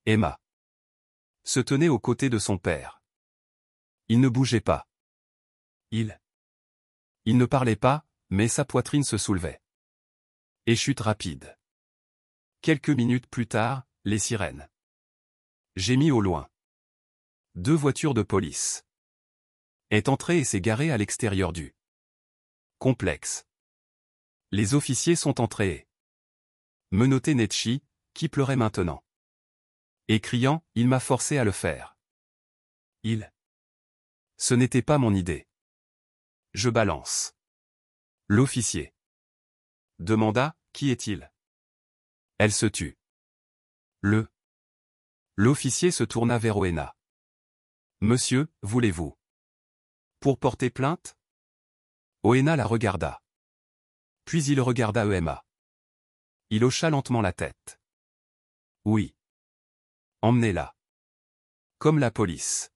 Emma se tenait aux côtés de son père. Il ne bougeait pas. Il ne parlait pas, mais sa poitrine se soulevait. Et chute rapide. Quelques minutes plus tard, les sirènes. Gémis au loin. 2 voitures de police. Est entrée et s'est garée à l'extérieur du complexe. Les officiers sont entrés. Menotté Netchi, qui pleurait maintenant. Et criant, il m'a forcé à le faire. Ce n'était pas mon idée. Je balance. L'officier demanda, qui est-il? Elle se tut. L'officier se tourna vers Oena. Monsieur, voulez-vous pour porter plainte? Oena la regarda. Puis il regarda Emma. Il hocha lentement la tête. Oui. Emmenez-la. Comme la police.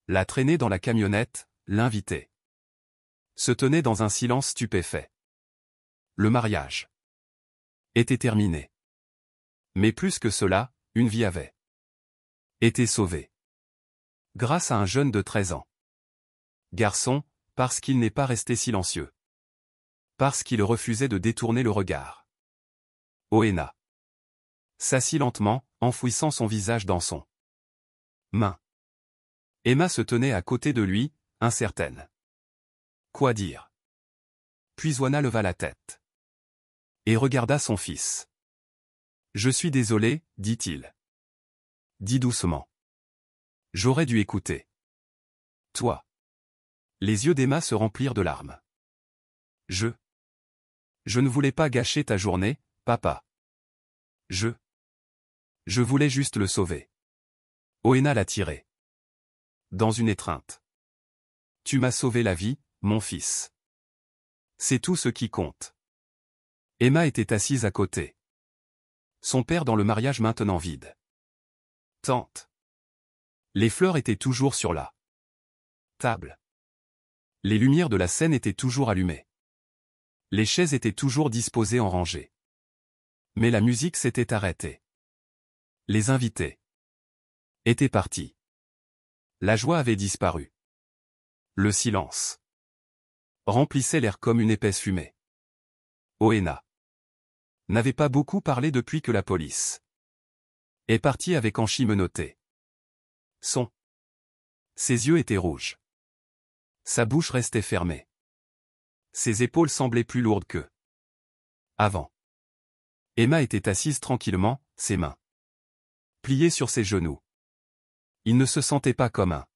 La traîner dans la camionnette, l'inviter. Se tenait dans un silence stupéfait. Le mariage était terminé. Mais plus que cela, une vie avait été sauvée. Grâce à un jeune de 13 ans. Garçon, parce qu'il n'est pas resté silencieux. Parce qu'il refusait de détourner le regard. Oena s'assit lentement, enfouissant son visage dans son main. Emma se tenait à côté de lui, incertaine. Quoi dire? Puis Oena leva la tête. Et regarda son fils. Je suis désolé, dit-il. Dis doucement. J'aurais dû écouter. Toi. Les yeux d'Emma se remplirent de larmes. Je ne voulais pas gâcher ta journée, papa. Je voulais juste le sauver. Oena l'a tiré. Dans une étreinte. Tu m'as sauvé la vie, mon fils. C'est tout ce qui compte. Emma était assise à côté. Son père dans le mariage maintenant vide. Tante. Les fleurs étaient toujours sur la table. Les lumières de la scène étaient toujours allumées. Les chaises étaient toujours disposées en rangée. Mais la musique s'était arrêtée. Les invités étaient partis. La joie avait disparu. Le silence remplissait l'air comme une épaisse fumée. Oena n'avait pas beaucoup parlé depuis que la police est partie avec Anchi menotté. Ses yeux étaient rouges. Sa bouche restait fermée. Ses épaules semblaient plus lourdes que avant. Emma était assise tranquillement, ses mains pliées sur ses genoux. Il ne se sentait pas comme un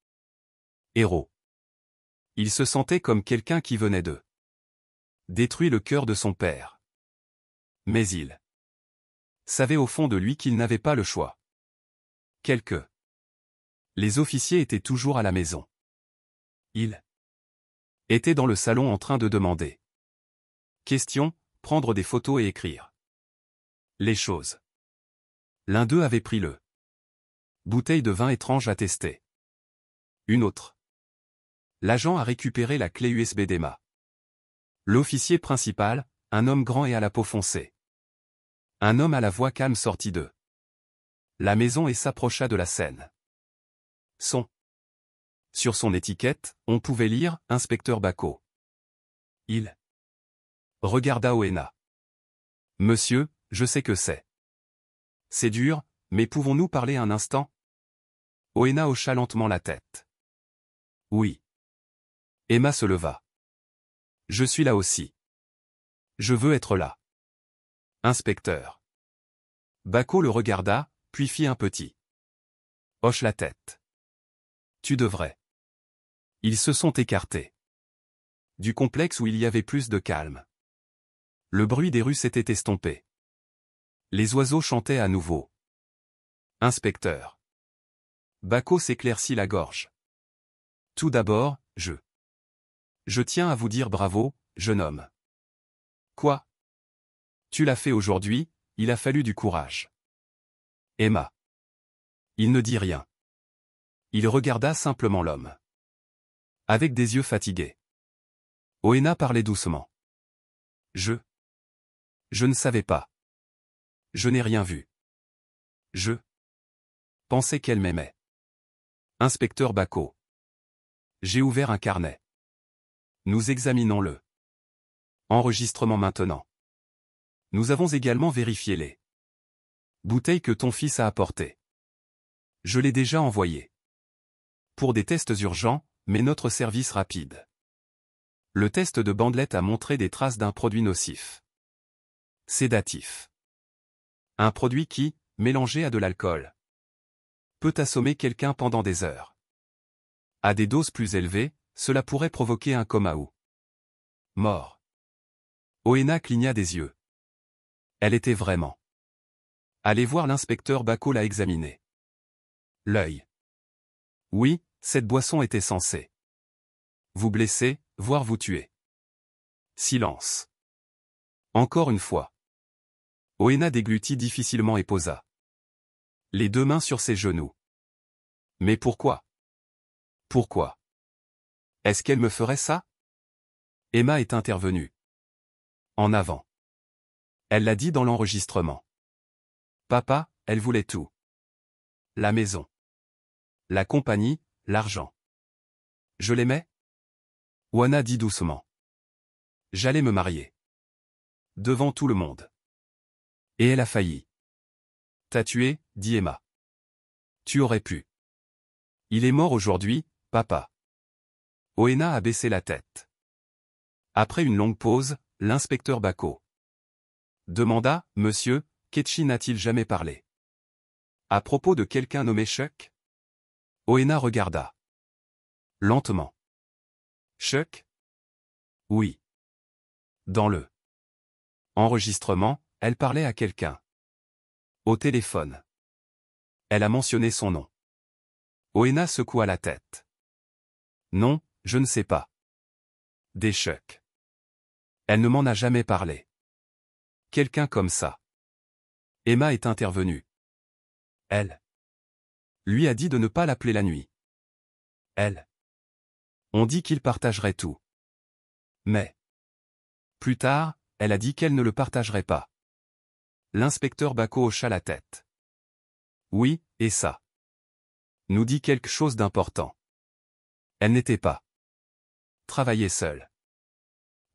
héros. Il se sentait comme quelqu'un qui venait de détruire le cœur de son père. Mais il savait au fond de lui qu'il n'avait pas le choix. Les officiers étaient toujours à la maison. Il était dans le salon en train de demander questions, prendre des photos et écrire les choses. L'un d'eux avait pris le bouteille de vin étrange à tester. Une autre. L'agent a récupéré la clé USB d'Emma. L'officier principal, un homme grand et à la peau foncée. Un homme à la voix calme sortit de la maison et s'approcha de la scène. Sur son étiquette, on pouvait lire « Inspecteur Bako ». Il regarda Oena. « Monsieur, je sais que c'est. C'est dur, mais pouvons-nous parler un instant ?» Oena hocha lentement la tête. « Oui. » Emma se leva. « Je suis là aussi. Je veux être là. » Inspecteur. Bako le regarda, puis fit un petit hoche la tête. « Tu devrais. » Ils se sont écartés du complexe où il y avait plus de calme. Le bruit des rues s'était estompé. Les oiseaux chantaient à nouveau. Inspecteur. Bako s'éclaircit la gorge. Tout d'abord, je tiens à vous dire bravo, jeune homme. Quoi? Tu l'as fait aujourd'hui, il a fallu du courage. Emma. Il ne dit rien. Il regarda simplement l'homme. Avec des yeux fatigués. Oena parlait doucement. Je ne savais pas. Je n'ai rien vu. Je pensais qu'elle m'aimait. Inspecteur Bako. J'ai ouvert un carnet. Nous examinons-le. Enregistrement maintenant. Nous avons également vérifié les bouteilles que ton fils a apportées. Je l'ai déjà envoyé. Pour des tests urgents, mais notre service rapide. Le test de bandelette a montré des traces d'un produit nocif. Sédatif. Un produit qui, mélangé à de l'alcool, peut assommer quelqu'un pendant des heures. À des doses plus élevées, cela pourrait provoquer un coma ou mort. Oena cligna des yeux. Elle était vraiment. Allez voir l'inspecteur Bacco l'a examiné. L'œil. Oui, cette boisson était censée vous blesser, voire vous tuer. Silence. Encore une fois. Oena déglutit difficilement et posa les deux mains sur ses genoux. Mais pourquoi? Pourquoi? Est-ce qu'elle me ferait ça? Emma est intervenue. En avant. Elle l'a dit dans l'enregistrement. Papa, elle voulait tout. La maison. La compagnie, l'argent. Je l'aimais? Oena dit doucement. J'allais me marier. Devant tout le monde. Et elle a failli. T'as tué, dit Emma. Tu aurais pu. Il est mort aujourd'hui, papa. Oena a baissé la tête. Après une longue pause, l'inspecteur Bacco demanda, Monsieur, Ketchi n'a-t-il jamais parlé à propos de quelqu'un nommé Chuck? Oena regarda. Lentement. Chuck? Oui. Dans le enregistrement, elle parlait à quelqu'un. Au téléphone. Elle a mentionné son nom. Oena secoua la tête. Non, je ne sais pas. Des Chuck. Elle ne m'en a jamais parlé. Quelqu'un comme ça. Emma est intervenue. Elle lui a dit de ne pas l'appeler la nuit. Elle. On dit qu'il partagerait tout. Mais plus tard, elle a dit qu'elle ne le partagerait pas. L'inspecteur Bacco hocha la tête. Oui, et ça nous dit quelque chose d'important. Elle n'était pas travaillée seule.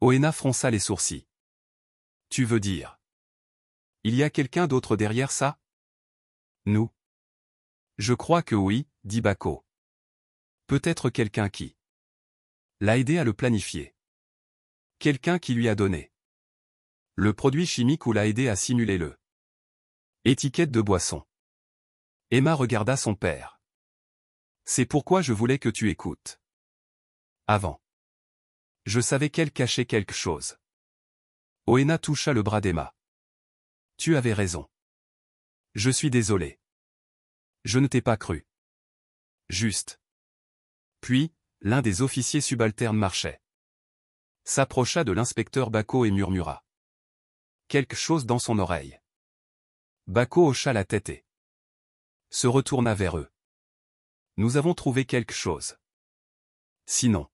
Oena fronça les sourcils. Tu veux dire? Il y a quelqu'un d'autre derrière ça? Nous? Je crois que oui, dit Bacco. Peut-être quelqu'un qui l'a aidé à le planifier. Quelqu'un qui lui a donné le produit chimique ou l'a aidé à simuler le étiquette de boisson. Emma regarda son père. C'est pourquoi je voulais que tu écoutes. Avant. Je savais qu'elle cachait quelque chose. Oena toucha le bras d'Emma. Tu avais raison. Je suis désolé. Je ne t'ai pas cru. Juste. Puis, l'un des officiers subalternes marchait. S'approcha de l'inspecteur Bacco et murmura quelque chose dans son oreille. Bacco hocha la tête et se retourna vers eux. Nous avons trouvé quelque chose. Sinon.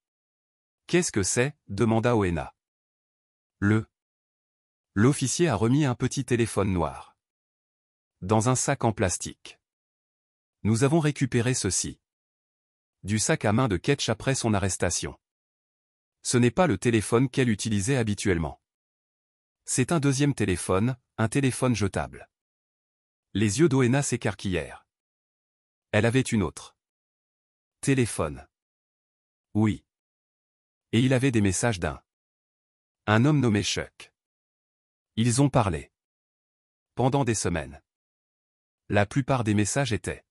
Qu'est-ce que c'est? Demanda Oena. L'officier a remis un petit téléphone noir. Dans un sac en plastique. Nous avons récupéré ceci. Du sac à main de Ketch après son arrestation. Ce n'est pas le téléphone qu'elle utilisait habituellement. C'est un deuxième téléphone, un téléphone jetable. Les yeux d'Oena s'écarquillèrent. Elle avait une autre. Téléphone. Oui. Et il avait des messages un homme nommé Chuck. Ils ont parlé. Pendant des semaines. La plupart des messages étaient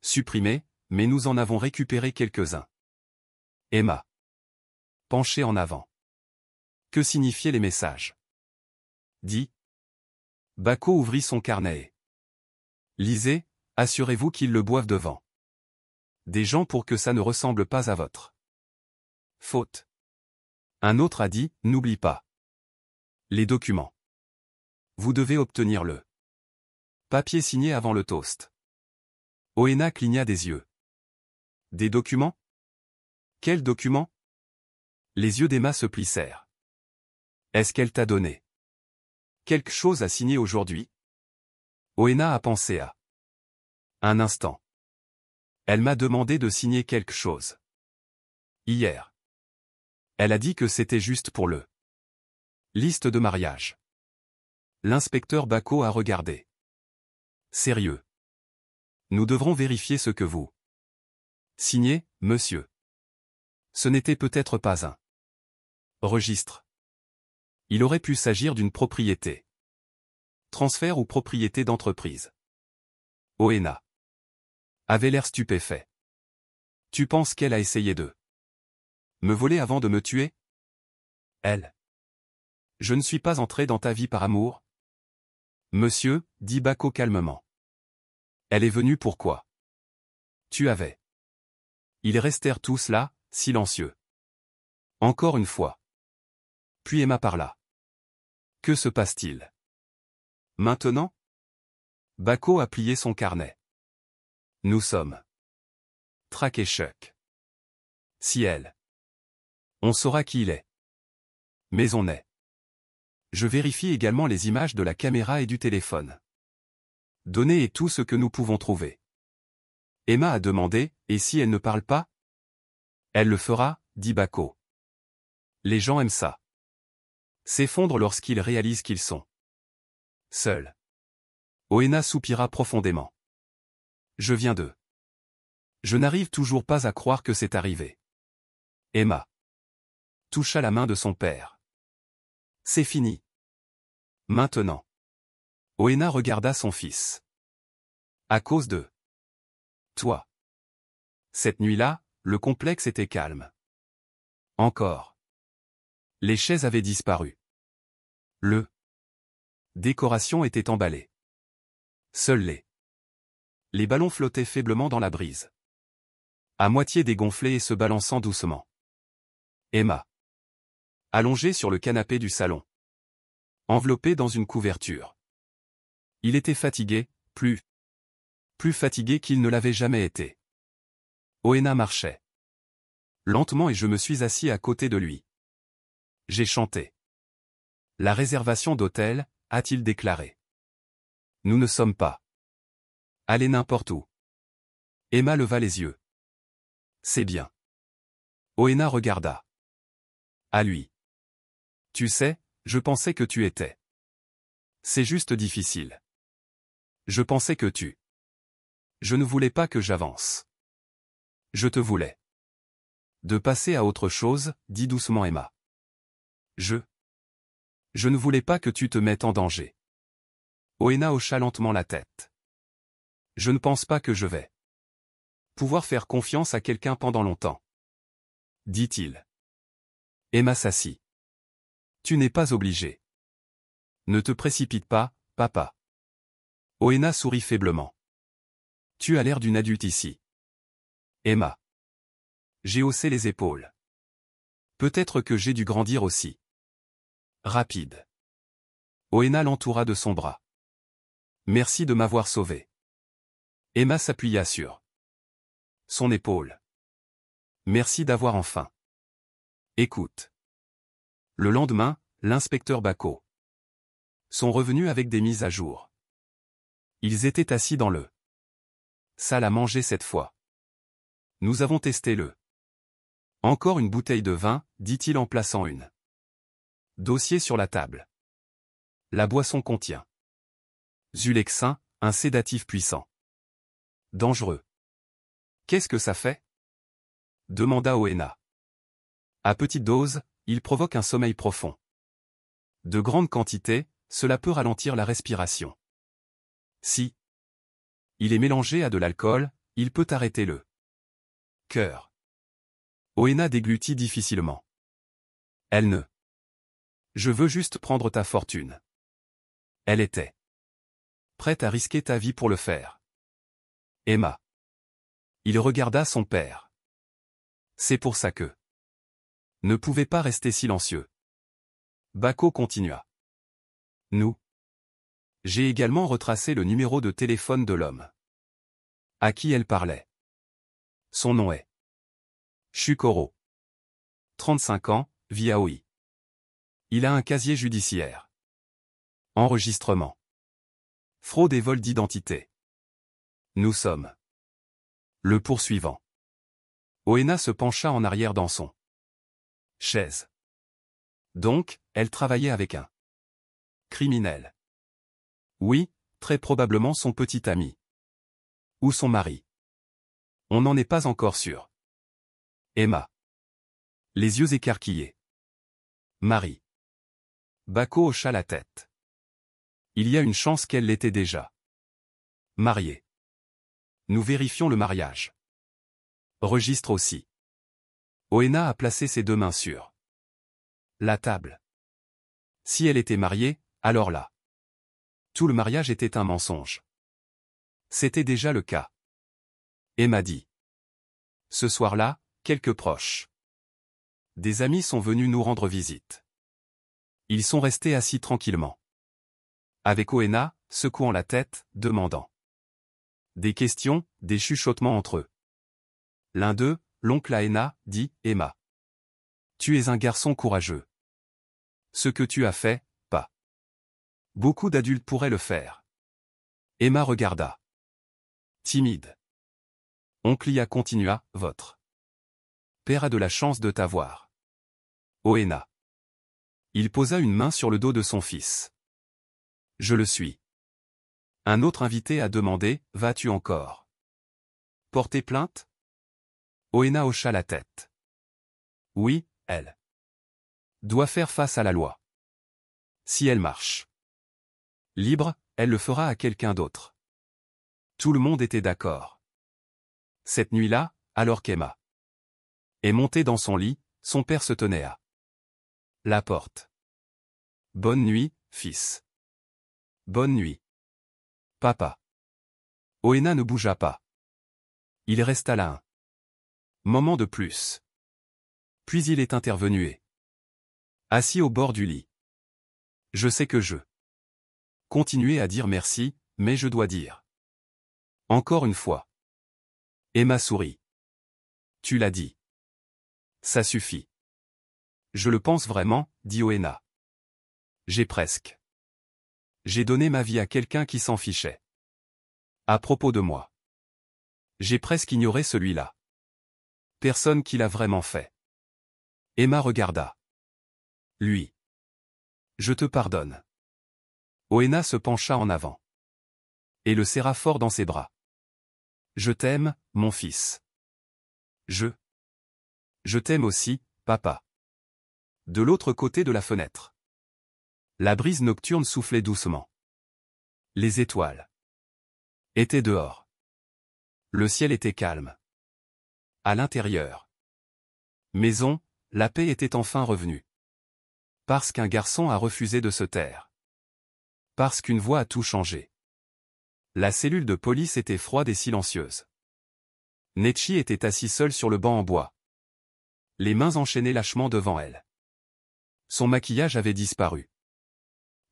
supprimés, mais nous en avons récupéré quelques-uns. Emma. Penchée en avant. Que signifiaient les messages? Dit. Bacco ouvrit son carnet et lisez, assurez-vous qu'ils le boivent devant des gens pour que ça ne ressemble pas à votre faute. Un autre a dit, n'oublie pas les documents. Vous devez obtenir le papier signé avant le toast. Oena cligna des yeux. Des documents? Quels documents? Les yeux d'Emma se plissèrent. Est-ce qu'elle t'a donné quelque chose à signer aujourd'hui? Oena a pensé à un instant. Elle m'a demandé de signer quelque chose. Hier. Elle a dit que c'était juste pour le liste de mariage. L'inspecteur Bacot a regardé. Sérieux. Nous devrons vérifier ce que vous signez, monsieur. Ce n'était peut-être pas un registre. Il aurait pu s'agir d'une propriété. Transfert ou propriété d'entreprise. Oena avait l'air stupéfait. Tu penses qu'elle a essayé de me voler avant de me tuer? Elle. Je ne suis pas entré dans ta vie par amour. Monsieur, dit Bacot calmement. Elle est venue pourquoi? Tu avais. Ils restèrent tous là, silencieux. Encore une fois. Puis Emma parla. Que se passe-t-il? Maintenant? Bacot a plié son carnet. Nous sommes. Trac et choc. Si elle. On saura qui il est. Mais on est. Je vérifie également les images de la caméra et du téléphone. Données est tout ce que nous pouvons trouver. Emma a demandé, et si elle ne parle pas? Elle le fera, dit Bacot. Les gens aiment ça. S'effondrent lorsqu'ils réalisent qu'ils sont seuls. Oena soupira profondément. Je viens de. Je n'arrive toujours pas à croire que c'est arrivé. Emma toucha la main de son père. C'est fini. Maintenant. Oena regarda son fils. À cause de toi. Cette nuit-là, le complexe était calme. Encore. Les chaises avaient disparu. Le décoration était emballée. Seuls les ballons flottaient faiblement dans la brise. À moitié dégonflés et se balançant doucement. Emma. Allongée sur le canapé du salon. Enveloppée dans une couverture. Il était fatigué, plus fatigué qu'il ne l'avait jamais été. Oena marchait lentement et je me suis assis à côté de lui. J'ai chanté. La réservation d'hôtel, a-t-il déclaré. Nous ne sommes pas allés n'importe où. Emma leva les yeux. C'est bien. Oena regarda. À lui. Tu sais, je pensais que tu étais. C'est juste difficile. Je pensais que tu. Je ne voulais pas que j'avance. Je te voulais. De passer à autre chose, dit doucement Emma. Je ne voulais pas que tu te mettes en danger. Oena hocha lentement la tête. Je ne pense pas que je vais pouvoir faire confiance à quelqu'un pendant longtemps. Dit-il. Emma s'assit. Tu n'es pas obligé. Ne te précipite pas, papa. Oena sourit faiblement. Tu as l'air d'une adulte ici. Emma. J'ai haussé les épaules. Peut-être que j'ai dû grandir aussi. Rapide. Oena l'entoura de son bras. Merci de m'avoir sauvé. Emma s'appuya sur son épaule. Merci d'avoir enfin. Écoute. Le lendemain, l'inspecteur Bacot sont revenus avec des mises à jour. Ils étaient assis dans le salle à manger cette fois. Nous avons testé le. Encore une bouteille de vin, dit-il en plaçant une dossier sur la table. La boisson contient Zulexin, un sédatif puissant. Dangereux. Qu'est-ce que ça fait? Demanda Oena. À petite dose, il provoque un sommeil profond. De grandes quantités, cela peut ralentir la respiration. Si il est mélangé à de l'alcool, il peut arrêter le cœur. Oena déglutit difficilement. Elle ne. Je veux juste prendre ta fortune. Elle était prête à risquer ta vie pour le faire. Emma. Il regarda son père. C'est pour ça que. Ne pouvait pas rester silencieux. Bacot continua. Nous. J'ai également retracé le numéro de téléphone de l'homme à qui elle parlait. Son nom est Shukoro. 35 ans, Viaoi. Il a un casier judiciaire. Enregistrement. Fraude et vol d'identité. Nous sommes le poursuivant. Oena se pencha en arrière dans son chaise. Donc, elle travaillait avec un criminel. Oui, très probablement son petit ami. Ou son mari. On n'en est pas encore sûr. Emma. Les yeux écarquillés. Marie. Bako hocha la tête. Il y a une chance qu'elle l'était déjà. Mariée. Nous vérifions le mariage. Registre aussi. Oena a placé ses deux mains sur la table. Si elle était mariée, alors là. Tout le mariage était un mensonge. C'était déjà le cas. Emma dit. Ce soir-là, quelques proches. Des amis sont venus nous rendre visite. Ils sont restés assis tranquillement. Avec Oena, secouant la tête, demandant. Des questions, des chuchotements entre eux. L'un d'eux, l'oncle Aena, dit, Emma. Tu es un garçon courageux. Ce que tu as fait, pas. Beaucoup d'adultes pourraient le faire. Emma regarda. Timide. Oncle Ia continua, votre père a de la chance de t'avoir. Oena. Il posa une main sur le dos de son fils. Je le suis. Un autre invité a demandé, vas-tu encore porter plainte? Oena hocha la tête. Oui, elle doit faire face à la loi. Si elle marche libre, elle le fera à quelqu'un d'autre. Tout le monde était d'accord. Cette nuit-là, alors qu'Emma est montée dans son lit, son père se tenait à la porte. Bonne nuit, fils. Bonne nuit. Papa. Oena ne bougea pas. Il resta là un moment de plus. Puis il est intervenu et assis au bord du lit. Je sais que je continuais à dire merci, mais je dois dire. Encore une fois. Emma sourit. Tu l'as dit. Ça suffit. Je le pense vraiment, dit Oena. J'ai donné ma vie à quelqu'un qui s'en fichait. À propos de moi. J'ai presque ignoré celui-là. Personne qui l'a vraiment fait. Emma regarda. Lui. Je te pardonne. Oena se pencha en avant. Et le serra fort dans ses bras. Je t'aime, mon fils. Je t'aime aussi, papa. De l'autre côté de la fenêtre. La brise nocturne soufflait doucement. Les étoiles étaient dehors. Le ciel était calme. À l'intérieur. Maison, la paix était enfin revenue. Parce qu'un garçon a refusé de se taire. Parce qu'une voix a tout changé. La cellule de police était froide et silencieuse. Nechi était assis seul sur le banc en bois. Les mains enchaînées lâchement devant elle. Son maquillage avait disparu.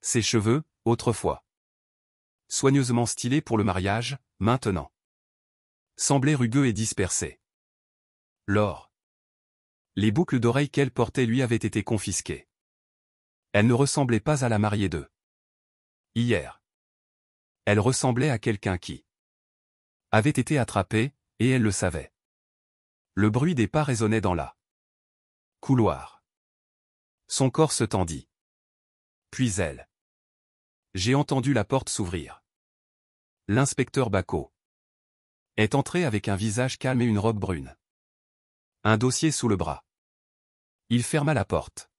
Ses cheveux, autrefois soigneusement stylés pour le mariage, maintenant semblaient rugueux et dispersés. L'or. Les boucles d'oreilles qu'elle portait lui avaient été confisquées. Elle ne ressemblait pas à la mariée d'eux. Hier. Elle ressemblait à quelqu'un qui avait été attrapé, et elle le savait. Le bruit des pas résonnait dans la couloir. Son corps se tendit. Puis elle. J'ai entendu la porte s'ouvrir. L'inspecteur Bako est entré avec un visage calme et une robe brune. Un dossier sous le bras. Il ferma la porte.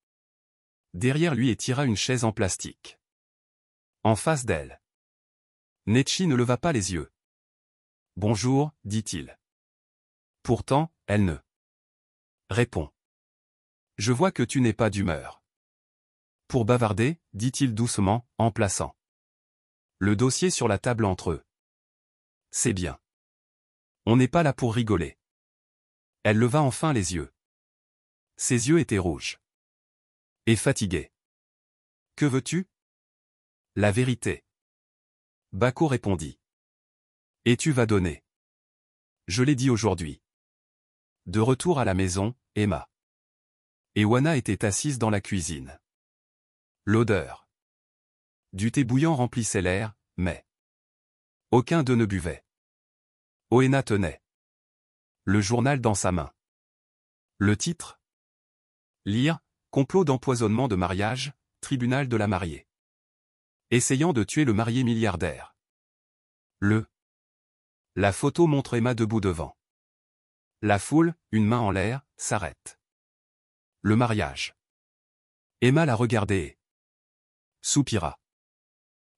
Derrière lui et tira une chaise en plastique. En face d'elle. Nechi ne leva pas les yeux. Bonjour, dit-il. Pourtant, elle ne répond. Je vois que tu n'es pas d'humeur. Pour bavarder, dit-il doucement, en plaçant le dossier sur la table entre eux. C'est bien. On n'est pas là pour rigoler. Elle leva enfin les yeux. Ses yeux étaient rouges. Et fatigués. Que veux-tu? La vérité. Bako répondit. Et tu vas donner. Je l'ai dit aujourd'hui. De retour à la maison, Emma et Oena étaient assises dans la cuisine. L'odeur du thé bouillant remplissait l'air, mais aucun d'eux ne buvait. Oena tenait le journal dans sa main. Le titre? Lire, complot d'empoisonnement de mariage, tribunal de la mariée. Essayant de tuer le marié milliardaire. La photo montre Emma debout devant. La foule, une main en l'air, s'arrête. Le mariage. Emma la regardait et soupira.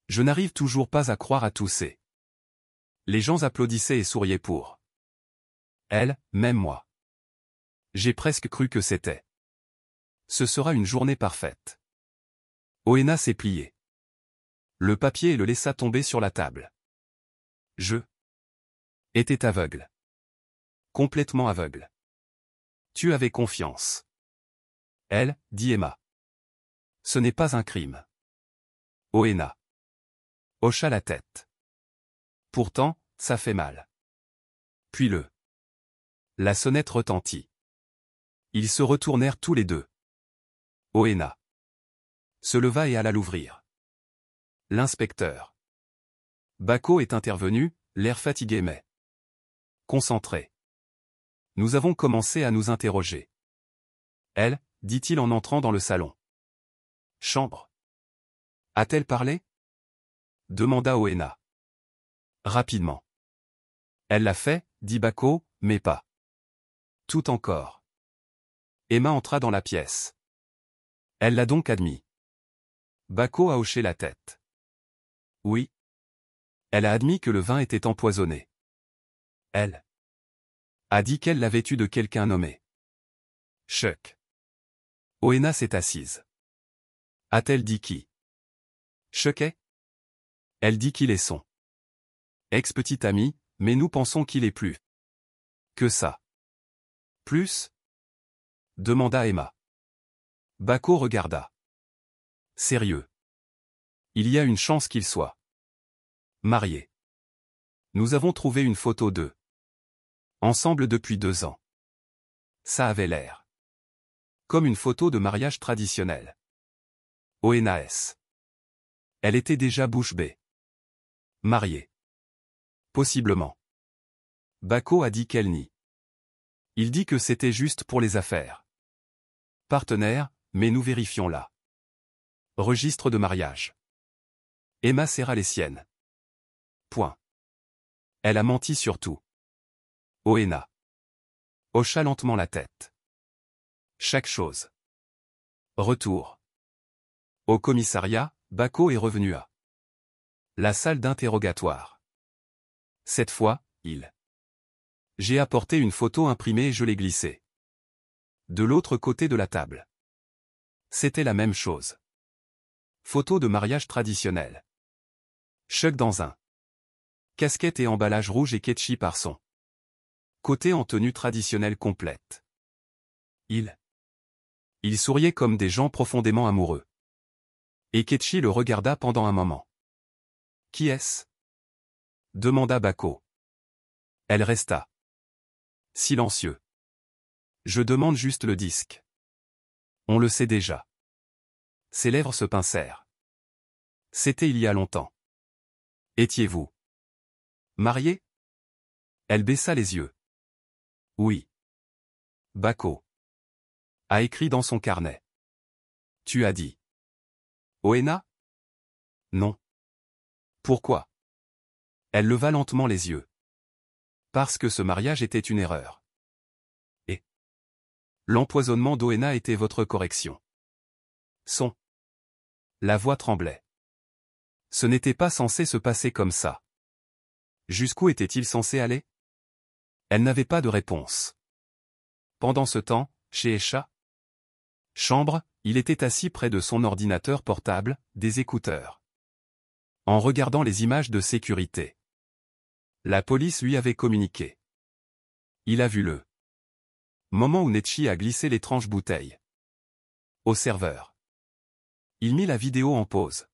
Je n'arrive toujours pas à croire à tout ces. Les gens applaudissaient et souriaient pour elle, même moi. J'ai presque cru que c'était. Ce sera une journée parfaite. Oena s'est plié le papier et le laissa tomber sur la table. Je étais aveugle. Complètement aveugle. Tu avais confiance. Elle, dit Emma. Ce n'est pas un crime. Oena hocha la tête. Pourtant, ça fait mal. Puis la sonnette retentit. Ils se retournèrent tous les deux. Oena se leva et alla l'ouvrir. L'inspecteur Bako est intervenu, l'air fatigué mais concentré. Nous avons commencé à nous interroger. Elle, dit-il en entrant dans le salon. Chambre. A-t-elle parlé? Demanda Oena. Rapidement. Elle l'a fait, dit Bako, mais pas tout encore. Emma entra dans la pièce. Elle l'a donc admis. Bako a hoché la tête. Oui. Elle a admis que le vin était empoisonné. Elle a dit qu'elle l'avait eu de quelqu'un nommé Chuck. Oena s'est assise. A-t-elle dit qui? Chuck est? Elle dit qu'il est son ex-petit ami, mais nous pensons qu'il est plus que ça. Plus? Demanda Emma. Bako regarda. Sérieux. Il y a une chance qu'il soit marié. Nous avons trouvé une photo d'eux ensemble depuis 2 ans. Ça avait l'air comme une photo de mariage traditionnel. Oena S. Elle était déjà bouche bée. Mariée. Possiblement. Bako a dit qu'elle nie. Il dit que c'était juste pour les affaires. Partenaire, mais nous vérifions là. Registre de mariage. Emma serra les siennes. Point. Elle a menti sur tout. Oena hocha lentement la tête. Chaque chose. Retour. Au commissariat, Bako est revenu à la salle d'interrogatoire. Cette fois, j'ai apporté une photo imprimée et je l'ai glissée de l'autre côté de la table. C'était la même chose. Photo de mariage traditionnel. Chuck dans un casquette et emballage rouge et Ketchi par son côté en tenue traditionnelle complète. Il souriait comme des gens profondément amoureux. Et Ketchi le regarda pendant un moment. Qui est-ce? Demanda Bako. Elle resta silencieux. Je demande juste le disque. On le sait déjà. Ses lèvres se pincèrent. C'était il y a longtemps. Étiez-vous marié? Elle baissa les yeux. Oui. Bako a écrit dans son carnet. Tu as dit. Oena? Non. Pourquoi? Elle leva lentement les yeux. Parce que ce mariage était une erreur. Et l'empoisonnement d'Oena était votre correction. La voix tremblait. Ce n'était pas censé se passer comme ça. Jusqu'où était-il censé aller? Elle n'avait pas de réponse. Pendant ce temps, chez Esha chambre, il était assis près de son ordinateur portable, des écouteurs. En regardant les images de sécurité. La police lui avait communiqué. Il a vu le moment où Nechi a glissé l'étrange bouteille au serveur. Il mit la vidéo en pause.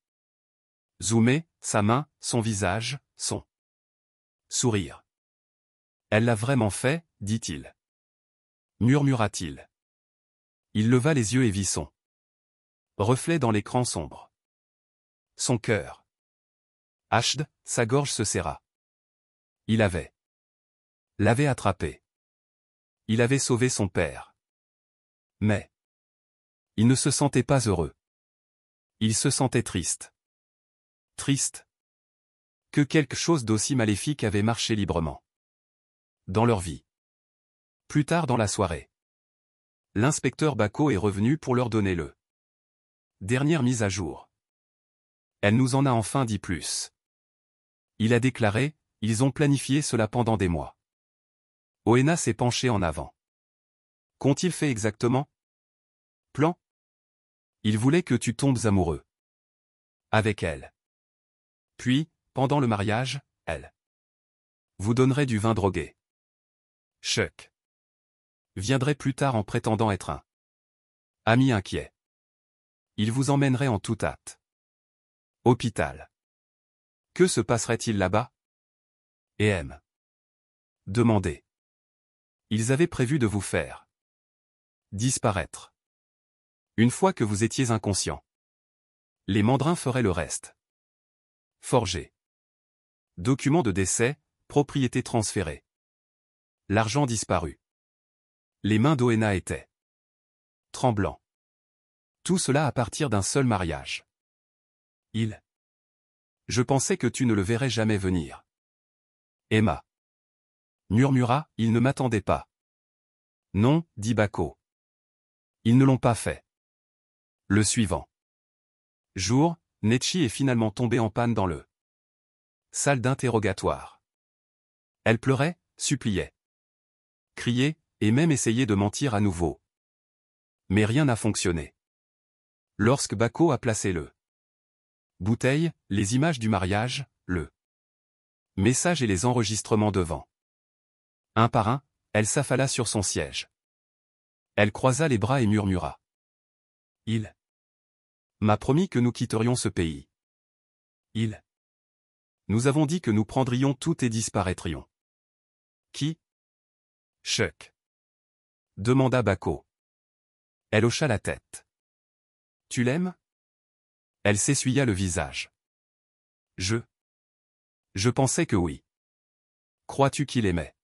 Zoomé, sa main, son visage, son sourire. Elle l'a vraiment fait, dit-il. Murmura-t-il. Il leva les yeux et vit son reflet dans l'écran sombre. Son cœur. Hd, sa gorge se serra. Il l'avait attrapé. Il avait sauvé son père. Mais il ne se sentait pas heureux. Il se sentait triste. Triste. Que quelque chose d'aussi maléfique avait marché librement dans leur vie. Plus tard dans la soirée, l'inspecteur Bacco est revenu pour leur donner le dernière mise à jour. Elle nous en a enfin dit plus. Il a déclaré, ils ont planifié cela pendant des mois. Oena s'est penché en avant. Qu'ont-ils fait exactement? Plan? Ils voulaient que tu tombes amoureux avec elle. Puis, pendant le mariage, elle vous donnerait du vin drogué. Chuck viendrait plus tard en prétendant être un ami inquiet. Il vous emmènerait en toute hâte. Hôpital. Que se passerait-il là-bas? Et M. Demandez. Ils avaient prévu de vous faire disparaître. Une fois que vous étiez inconscient. Les mandrins feraient le reste. Forgé. Document de décès, propriété transférée. L'argent disparu. Les mains d'Oena étaient tremblants. Tout cela à partir d'un seul mariage. Je pensais que tu ne le verrais jamais venir. Emma murmura, il ne m'attendait pas. Non, dit Bacco. Ils ne l'ont pas fait. Le suivant jour, Netchi est finalement tombée en panne dans le salle d'interrogatoire. Elle pleurait, suppliait, criait, et même essayait de mentir à nouveau. Mais rien n'a fonctionné. Lorsque Bacco a placé le bouteille, les images du mariage, le message et les enregistrements devant. Un par un, elle s'affala sur son siège. Elle croisa les bras et murmura. Il m'a promis que nous quitterions ce pays. Nous avons dit que nous prendrions tout et disparaîtrions. Qui? Chuck. Demanda Bacco. Elle hocha la tête. Tu l'aimes? Elle s'essuya le visage. Je pensais que oui. Crois-tu qu'il aimait?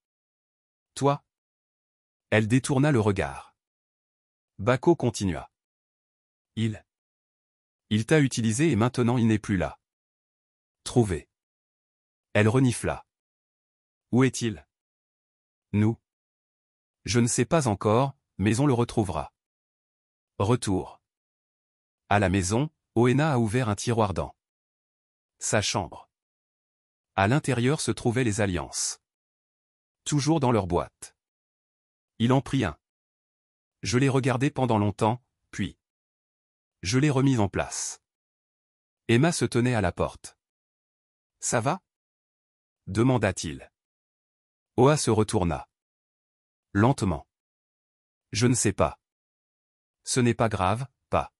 Toi? Elle détourna le regard. Bacco continua. Il t'a utilisé et maintenant il n'est plus là. Trouvé. Elle renifla. Où est-il? Nous. Je ne sais pas encore, mais on le retrouvera. Retour. À la maison, Oena a ouvert un tiroir dans sa chambre. À l'intérieur se trouvaient les alliances. Toujours dans leur boîte. Il en prit un. Je l'ai regardé pendant longtemps, puis je l'ai remis en place. Emma se tenait à la porte. Ça va? Demanda-t-il. Oa se retourna. Lentement. Je ne sais pas. Ce n'est pas grave, pas.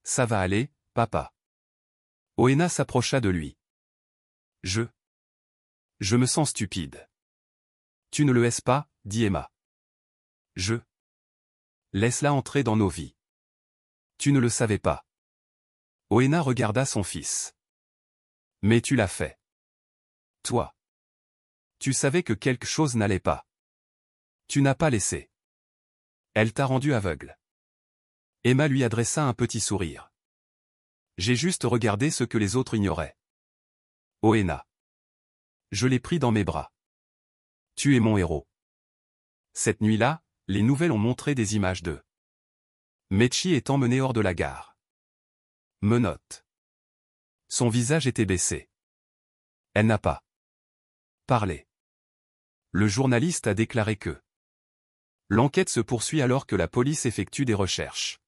Ça va aller, papa. Oena s'approcha de lui. Je me sens stupide. Tu ne le es pas, dit Emma. Laisse-la entrer dans nos vies. Tu ne le savais pas. Oena regarda son fils. Mais tu l'as fait. Toi. Tu savais que quelque chose n'allait pas. Tu n'as pas laissé. Elle t'a rendu aveugle. Emma lui adressa un petit sourire. J'ai juste regardé ce que les autres ignoraient. Oena. Je l'ai pris dans mes bras. Tu es mon héros. Cette nuit-là, les nouvelles ont montré des images de Mechi est emmené hors de la gare. Menottes. Son visage était baissé. Elle n'a pas parlé. Le journaliste a déclaré que l'enquête se poursuit alors que la police effectue des recherches.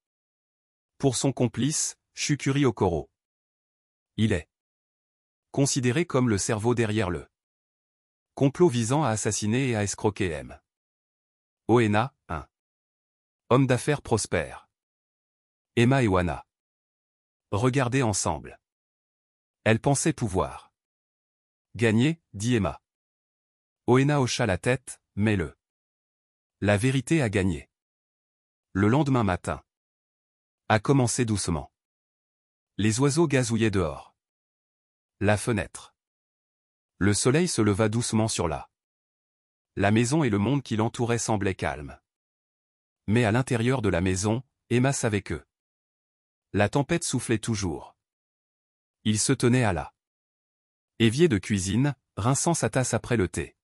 Pour son complice, Shukuri Okoro. Il est considéré comme le cerveau derrière le complot visant à assassiner et à escroquer M. Oena, un homme d'affaires prospère. Emma et Wana regardaient ensemble. Elle pensait pouvoir gagner, dit Emma. Oena hocha la tête, mais la vérité a gagné. Le lendemain matin a commencé doucement. Les oiseaux gazouillaient dehors. La fenêtre. Le soleil se leva doucement sur la maison et le monde qui l'entourait semblait calme. Mais à l'intérieur de la maison, Emma savait que la tempête soufflait toujours. Il se tenait à la évier de cuisine, rinçant sa tasse après le thé.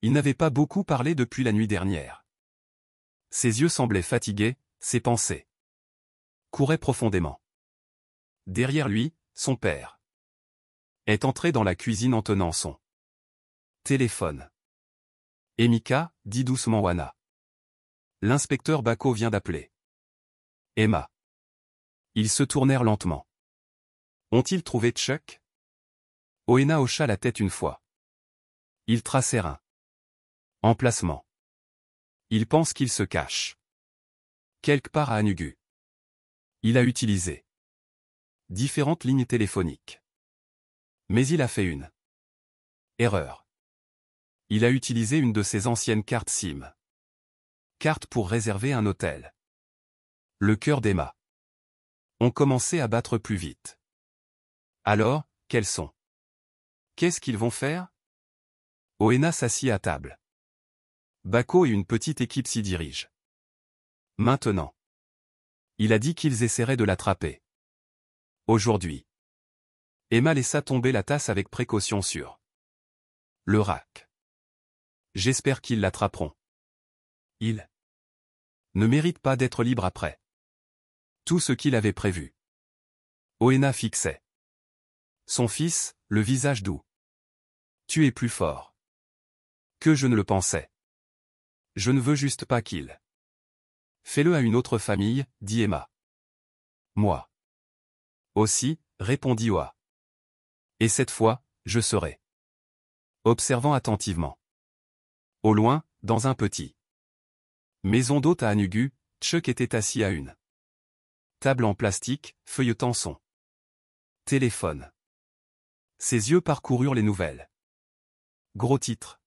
Il n'avait pas beaucoup parlé depuis la nuit dernière. Ses yeux semblaient fatigués, ses pensées couraient profondément. Derrière lui, son père est entré dans la cuisine en tenant son téléphone. « Emika » dit doucement Wana. « L'inspecteur Bako vient d'appeler. » Emma. Ils se tournèrent lentement. Ont-ils trouvé Chuck? Oena hocha la tête une fois. Ils tracèrent un emplacement. Ils pensent qu'il se cache quelque part à Anugu. Il a utilisé différentes lignes téléphoniques. Mais il a fait une erreur. Il a utilisé une de ses anciennes cartes SIM. Carte pour réserver un hôtel. Le cœur d'Emma ont commencé à battre plus vite. Alors, quels sont? Qu'est-ce qu'ils vont faire? Oena s'assit à table. Bako et une petite équipe s'y dirigent. Maintenant. Il a dit qu'ils essaieraient de l'attraper. Aujourd'hui. Emma laissa tomber la tasse avec précaution sur le rack. J'espère qu'ils l'attraperont. Il ne mérite pas d'être libre après tout ce qu'il avait prévu. Oena fixait son fils, le visage doux. Tu es plus fort que je ne le pensais. Je ne veux juste pas qu'il. Fais-le à une autre famille, dit Emma. Moi aussi, répondit Oa. Et cette fois, je serai. Observant attentivement. Au loin, dans un petit maison d'hôte à Anugu, Chuck était assis à une table en plastique, feuilletant son téléphone. Ses yeux parcoururent les nouvelles. Gros titre.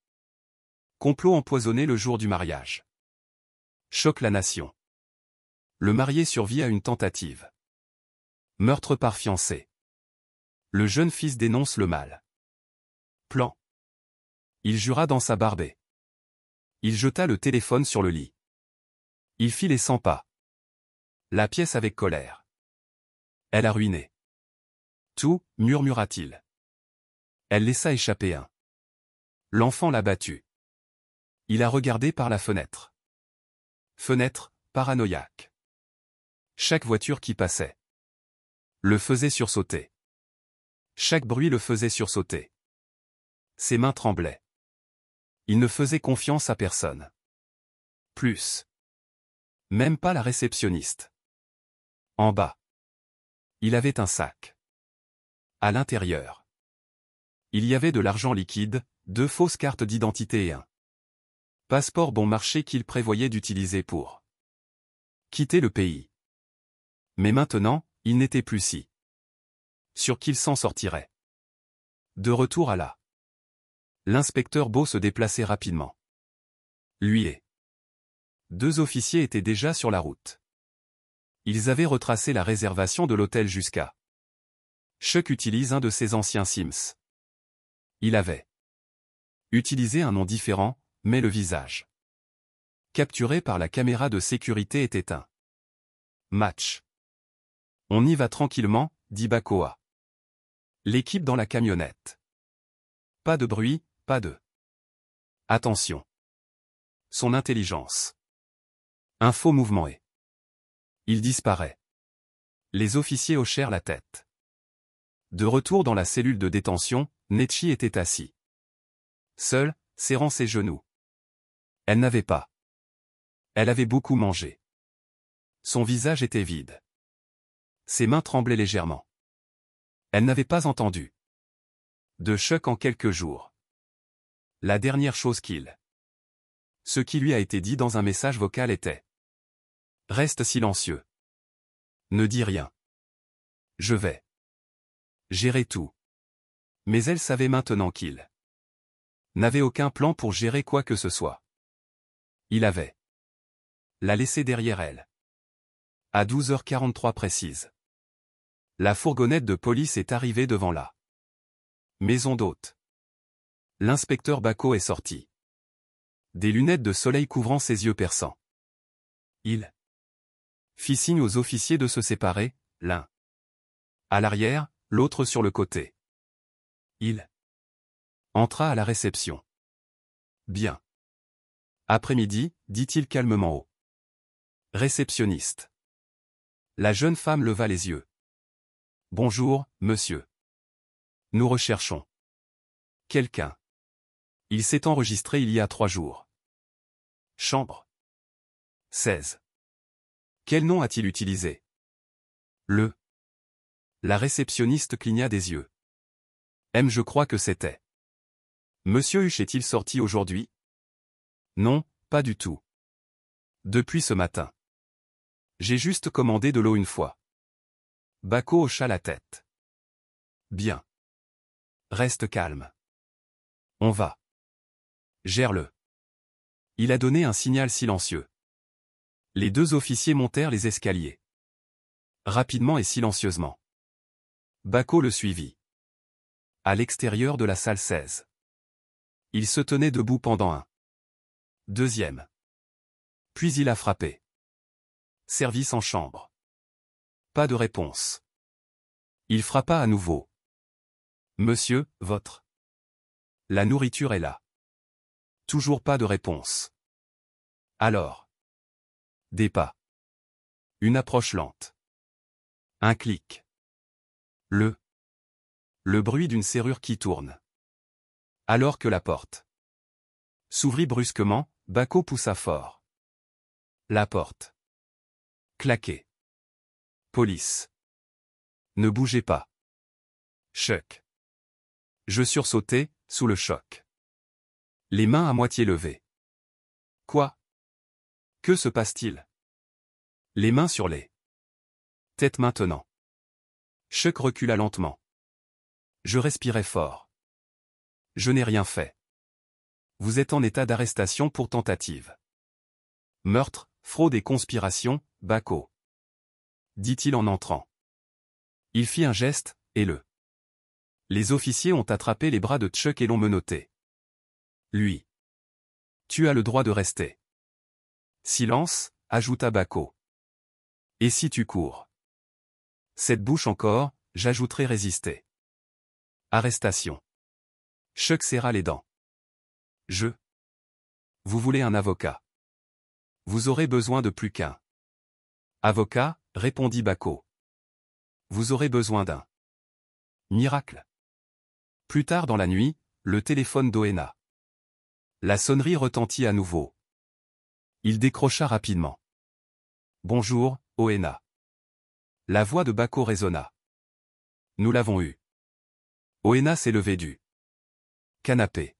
Complot empoisonné le jour du mariage. Choque la nation. Le marié survit à une tentative. Meurtre par fiancé. Le jeune fils dénonce le mal. Plan. Il jura dans sa barbée. Il jeta le téléphone sur le lit. Il fit les 100 pas. La pièce avec colère. Elle a ruiné tout, murmura-t-il. Elle laissa échapper un. L'enfant l'a battu. Il a regardé par la fenêtre. Fenêtre, paranoïaque. Chaque voiture qui passait le faisait sursauter. Chaque bruit le faisait sursauter. Ses mains tremblaient. Il ne faisait confiance à personne. Plus. Même pas la réceptionniste. En bas. Il avait un sac. À l'intérieur. Il y avait de l'argent liquide, 2 fausses cartes d'identité et un passeport bon marché qu'il prévoyait d'utiliser pour quitter le pays. Mais maintenant, il n'était plus si sûr qu'il s'en sortirait. De retour à la. L'inspecteur Beau se déplaçait rapidement. Lui et 2 officiers étaient déjà sur la route. Ils avaient retracé la réservation de l'hôtel jusqu'à. Chuck utilise un de ses anciens Sims. Il avait utilisé un nom différent, mais le visage capturé par la caméra de sécurité était un match. On y va tranquillement, dit Bakoa. L'équipe dans la camionnette. Pas de bruit, pas de. Attention. Son intelligence. Un faux mouvement et. Il disparaît. Les officiers hochèrent la tête. De retour dans la cellule de détention, Nechi était assis. Seule, serrant ses genoux. Elle n'avait pas. Elle avait beaucoup mangé. Son visage était vide. Ses mains tremblaient légèrement. Elle n'avait pas entendu de Chuck en quelques jours. La dernière chose ce qui lui a été dit dans un message vocal était: reste silencieux. Ne dis rien. Je vais gérer tout. Mais elle savait maintenant qu'il n'avait aucun plan pour gérer quoi que ce soit. Il avait la laissé derrière elle. À 12h43 précise. La fourgonnette de police est arrivée devant la maison d'hôte. L'inspecteur Bako est sorti. Des lunettes de soleil couvrant ses yeux perçants. Il fit signe aux officiers de se séparer, l'un à l'arrière, l'autre sur le côté. Il entra à la réception. Bien. Après-midi, dit-il calmement au réceptionniste. La jeune femme leva les yeux. Bonjour, monsieur. Nous recherchons quelqu'un. Il s'est enregistré il y a 3 jours. Chambre 16. Quel nom a-t-il utilisé? La réceptionniste cligna des yeux. Je crois que c'était. Monsieur Huche est-il sorti aujourd'hui? Non, pas du tout. Depuis ce matin. J'ai juste commandé de l'eau une fois. Bako hocha la tête. Bien. Reste calme. On va. Gère-le. Il a donné un signal silencieux. Les 2 officiers montèrent les escaliers. Rapidement et silencieusement. Bako le suivit. À l'extérieur de la salle 16. Il se tenait debout pendant un deuxième. Puis il a frappé. Service en chambre. Pas de réponse. Il frappa à nouveau. Monsieur, votre. La nourriture est là. Toujours pas de réponse. Alors. Des pas. Une approche lente. Un clic. Le bruit d'une serrure qui tourne. Alors que la porte s'ouvrit brusquement, Bako poussa fort. La porte. Claqué. Police. Ne bougez pas. Choc. Je sursautai, sous le choc. Les mains à moitié levées. Quoi? Que se passe-t-il? Les mains sur les têtes maintenant. Chuck recula lentement. Je respirais fort. Je n'ai rien fait. Vous êtes en état d'arrestation pour tentative. Meurtre, fraude et conspiration, Bako. Dit-il en entrant. Il fit un geste, et les officiers ont attrapé les bras de Chuck et l'ont menotté. Lui. Tu as le droit de rester. Silence, ajouta Bako. Et si tu cours? Cette bouche encore, j'ajouterai résister. Arrestation. Chuck serra les dents. Vous voulez un avocat. Vous aurez besoin de plus qu'un avocat, répondit Bako. Vous aurez besoin d'un miracle. Plus tard dans la nuit, le téléphone d'Oena. La sonnerie retentit à nouveau. Il décrocha rapidement. Bonjour, Oena. La voix de Bako résonna. Nous l'avons eu. Oena s'est levé du canapé.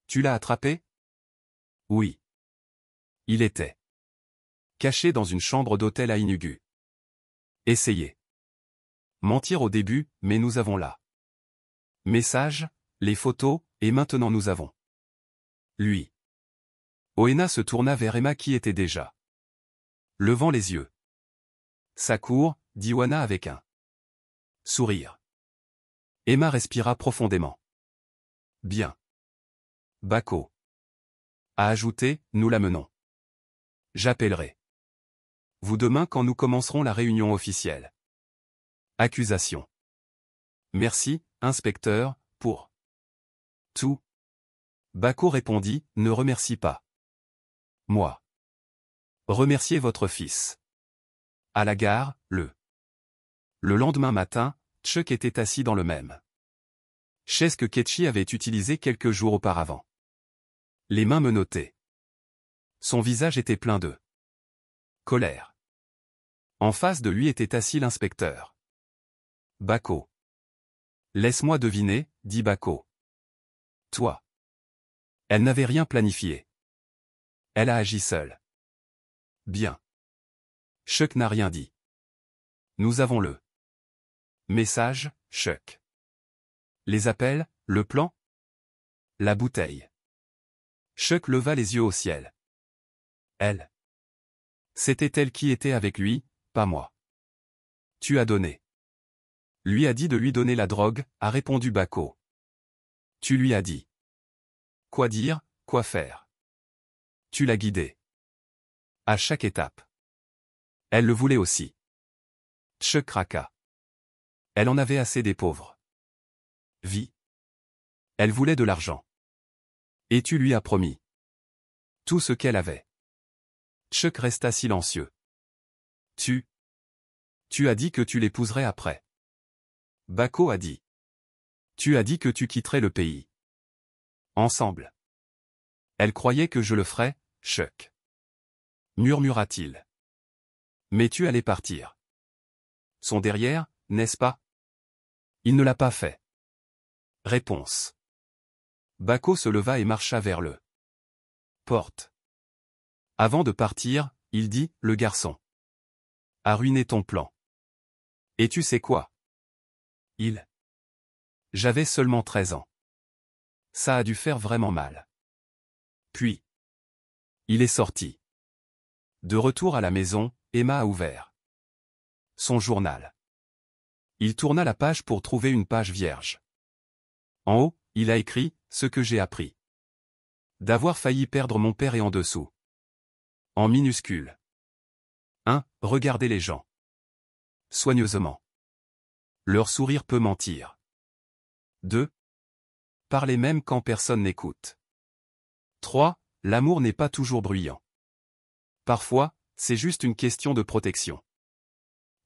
Tu l'as attrapé? Oui. Il était caché dans une chambre d'hôtel à Inugu. Essayez. Mentir au début, mais nous avons là. Message, les photos, et maintenant nous avons. Lui. Oena se tourna vers Emma qui était déjà levant les yeux. Ça court, dit Oena avec un sourire. Emma respira profondément. Bien. Bako a ajouté, nous l'amenons. J'appellerai vous demain quand nous commencerons la réunion officielle. Accusation. Merci, inspecteur, pour tout. Bako répondit, ne remercie pas. Moi. Remerciez votre fils. À la gare, le lendemain matin, Chuck était assis dans le même chaise que Ketchi avait utilisé quelques jours auparavant. Les mains menottées. Son visage était plein de colère. En face de lui était assis l'inspecteur. Bako. Laisse-moi deviner, dit Bako. Toi. Elle n'avait rien planifié. Elle a agi seule. Bien. Chuck n'a rien dit. Nous avons le message, Chuck. Les appels, le plan? La bouteille. Chuck leva les yeux au ciel. Elle. C'était elle qui était avec lui, pas moi. Tu as donné. Lui a dit de lui donner la drogue, a répondu Bako. Tu lui as dit. Quoi dire, quoi faire? Tu l'as guidé. À chaque étape. Elle le voulait aussi. Chuck craqua. Elle en avait assez des pauvres. Vie. Elle voulait de l'argent. Et tu lui as promis. Tout ce qu'elle avait. Chuck resta silencieux. Tu as dit que tu l'épouserais après. Bako a dit. Tu as dit que tu quitterais le pays. Ensemble. Elle croyait que je le ferais, Chuck. Murmura-t-il. Mais tu allais partir. Son derrière, n'est-ce pas? Il ne l'a pas fait. Réponse. Bako se leva et marcha vers le porte. Avant de partir, il dit, le garçon a ruiné ton plan. Et tu sais quoi? J'avais seulement 13 ans. Ça a dû faire vraiment mal. Puis, il est sorti. De retour à la maison, Emma a ouvert son journal. Il tourna la page pour trouver une page vierge. En haut, il a écrit « Ce que j'ai appris. D'avoir failli perdre mon père » et en dessous. En minuscule. 1. Regardez les gens. Soigneusement. Leur sourire peut mentir. 2. Parlez même quand personne n'écoute. 3. L'amour n'est pas toujours bruyant. Parfois, c'est juste une question de protection.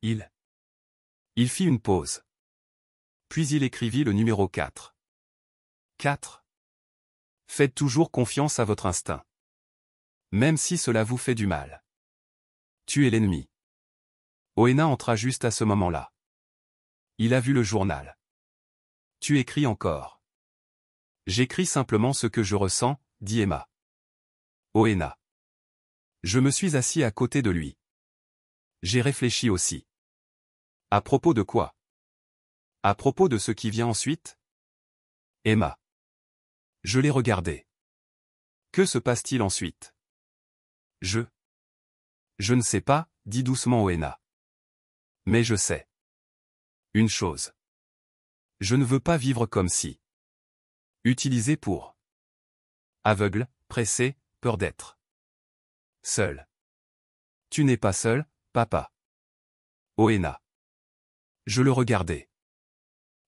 Il fit une pause. Puis il écrivit le numéro 4. 4. Faites toujours confiance à votre instinct. Même si cela vous fait du mal. Tuez l'ennemi. Oena entra juste à ce moment-là. Il a vu le journal. Tu écris encore. J'écris simplement ce que je ressens, dit Emma. Oena. Je me suis assis à côté de lui. J'ai réfléchi aussi. À propos de quoi? À propos de ce qui vient ensuite? Emma. Je l'ai regardé. Que se passe-t-il ensuite? Je ne sais pas, dit doucement Oena. Mais je sais. Une chose. Je ne veux pas vivre comme si. Utilisé pour. Aveugle, pressé, peur d'être. Seul. Tu n'es pas seul, papa. Oena. Je le regardais.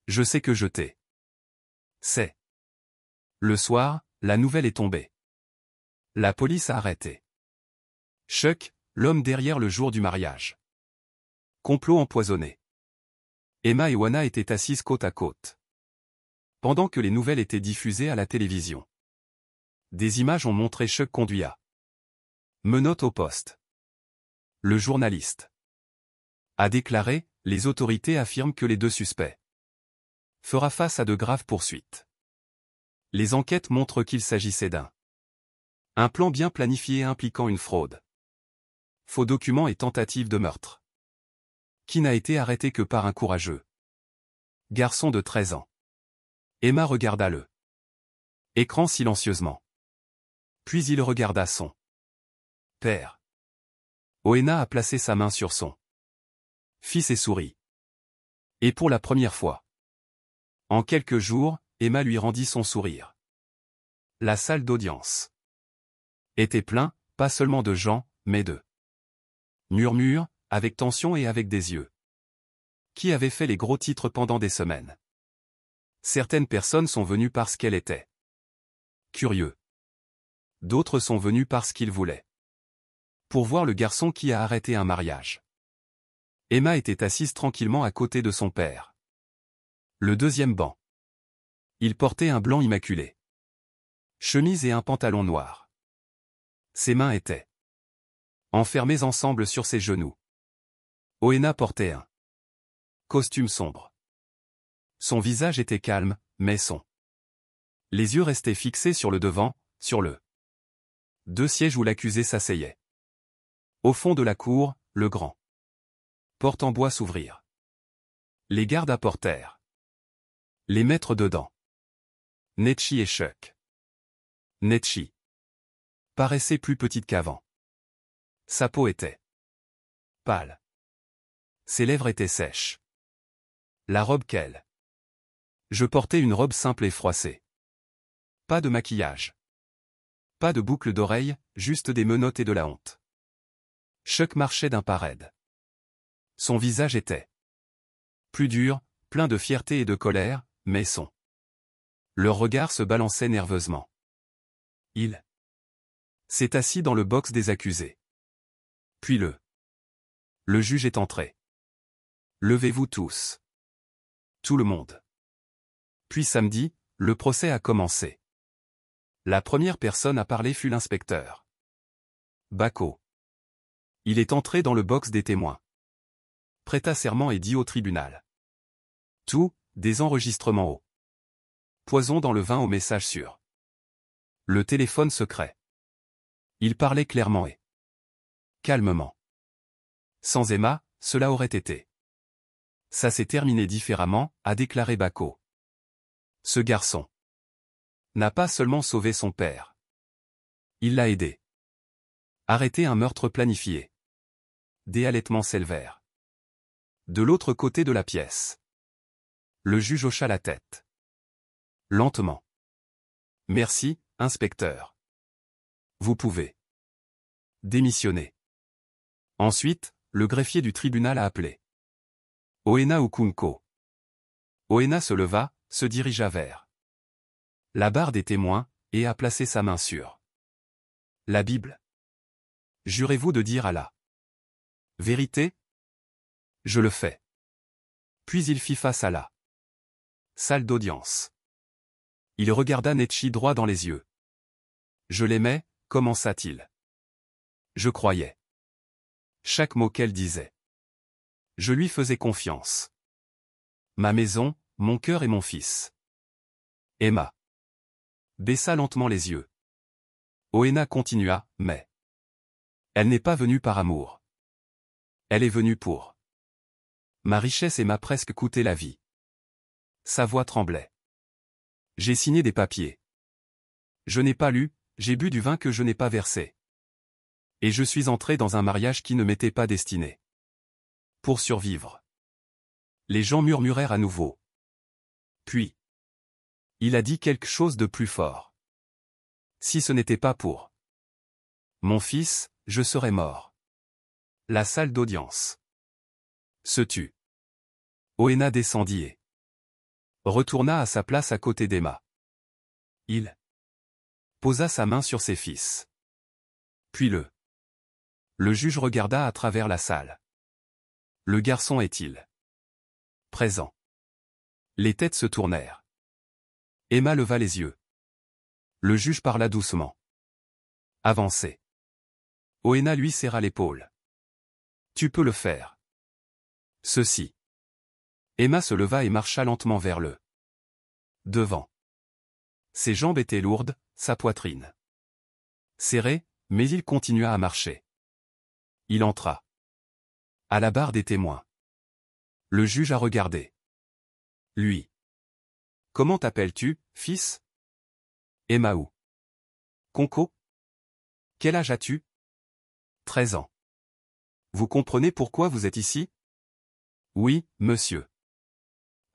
Je sais que je t'ai. C'est. Le soir, la nouvelle est tombée. La police a arrêté Chuck, l'homme derrière le jour du mariage. Complot empoisonné. Emma et Oena étaient assises côte à côte. Pendant que les nouvelles étaient diffusées à la télévision. Des images ont montré Chuck conduit à menottes au poste. Le journaliste a déclaré, les autorités affirment que les deux suspects fera face à de graves poursuites. Les enquêtes montrent qu'il s'agissait un plan bien planifié impliquant une fraude, faux documents et tentative de meurtre, qui n'a été arrêté que par un courageux garçon de 13 ans. Emma regarda le écran silencieusement. Puis il regarda son père. Oena a placé sa main sur son fils et sourit. Et pour la première fois. En quelques jours, Emma lui rendit son sourire. La salle d'audience était pleine, pas seulement de gens, mais de murmures, avec tension et avec des yeux. Qui avait fait les gros titres pendant des semaines? Certaines personnes sont venues parce qu'elles étaient curieux. D'autres sont venus parce qu'ils voulaient. Pour voir le garçon qui a arrêté un mariage. Emma était assise tranquillement à côté de son père. Le deuxième banc. Il portait un blanc immaculé. Chemise et un pantalon noir. Ses mains étaient enfermées ensemble sur ses genoux. Oena portait un costume sombre. Son visage était calme, mais les yeux restaient fixés sur le devant, sur le deux sièges où l'accusé s'asseyait. Au fond de la cour, le grand porte en bois s'ouvrir. Les gardes apportèrent les mettre dedans. Nechi et Chuck. Nechi paraissait plus petite qu'avant. Sa peau était pâle. Ses lèvres étaient sèches. La robe qu'elle. Je portais une robe simple et froissée. Pas de maquillage. Pas de boucles d'oreilles, juste des menottes et de la honte. Chuck marchait d'un pas raide. Son visage était plus dur, plein de fierté et de colère, mais leurs regards se balançaient nerveusement. Il s'est assis dans le box des accusés. Puis le juge est entré. Levez-vous tous. Tout le monde. Puis samedi, le procès a commencé. La première personne à parler fut l'inspecteur Bacco. Il est entré dans le box des témoins. Prêta serment et dit au tribunal. Tout, des enregistrements au poison dans le vin au message sur le téléphone secret. Il parlait clairement et calmement. Sans Emma, cela aurait été. Ça s'est terminé différemment, a déclaré Bacco. Ce garçon n'a pas seulement sauvé son père. Il l'a aidé. Arrêter un meurtre planifié. Des halètements s'élevèrent. De l'autre côté de la pièce. Le juge hocha la tête. Lentement. Merci, inspecteur. Vous pouvez démissionner. Ensuite, le greffier du tribunal a appelé Oena Okunko. Oena se leva, se dirigea vers la barre des témoins, et a placé sa main sur la Bible. Jurez-vous de dire à la vérité? Je le fais. Puis il fit face à la salle d'audience. Il regarda Netchi droit dans les yeux. Je l'aimais, commença-t-il. Je croyais chaque mot qu'elle disait. Je lui faisais confiance. Ma maison, mon cœur et mon fils. Emma baissa lentement les yeux. Oena continua, mais elle n'est pas venue par amour. Elle est venue pour ma richesse et m'a presque coûté la vie. Sa voix tremblait. J'ai signé des papiers. Je n'ai pas lu, j'ai bu du vin que je n'ai pas versé. Et je suis entré dans un mariage qui ne m'était pas destiné. Pour survivre. Les gens murmurèrent à nouveau. Puis, il a dit quelque chose de plus fort. Si ce n'était pas pour mon fils, je serais mort. La salle d'audience se tut. Oena descendit et retourna à sa place à côté d'Emma. Il posa sa main sur ses fils. Puis le juge regarda à travers la salle. Le garçon est-il présent? Les têtes se tournèrent. Emma leva les yeux. Le juge parla doucement. Avancez. Oena lui serra l'épaule. Tu peux le faire. Ceci. Emma se leva et marcha lentement vers le devant. Ses jambes étaient lourdes, sa poitrine serrée, mais il continua à marcher. Il entra à la barre des témoins. Le juge a regardé. Lui. Comment t'appelles-tu, fils? Emmaou. Konko? Quel âge as-tu? 13 ans. Vous comprenez pourquoi vous êtes ici? Oui, monsieur.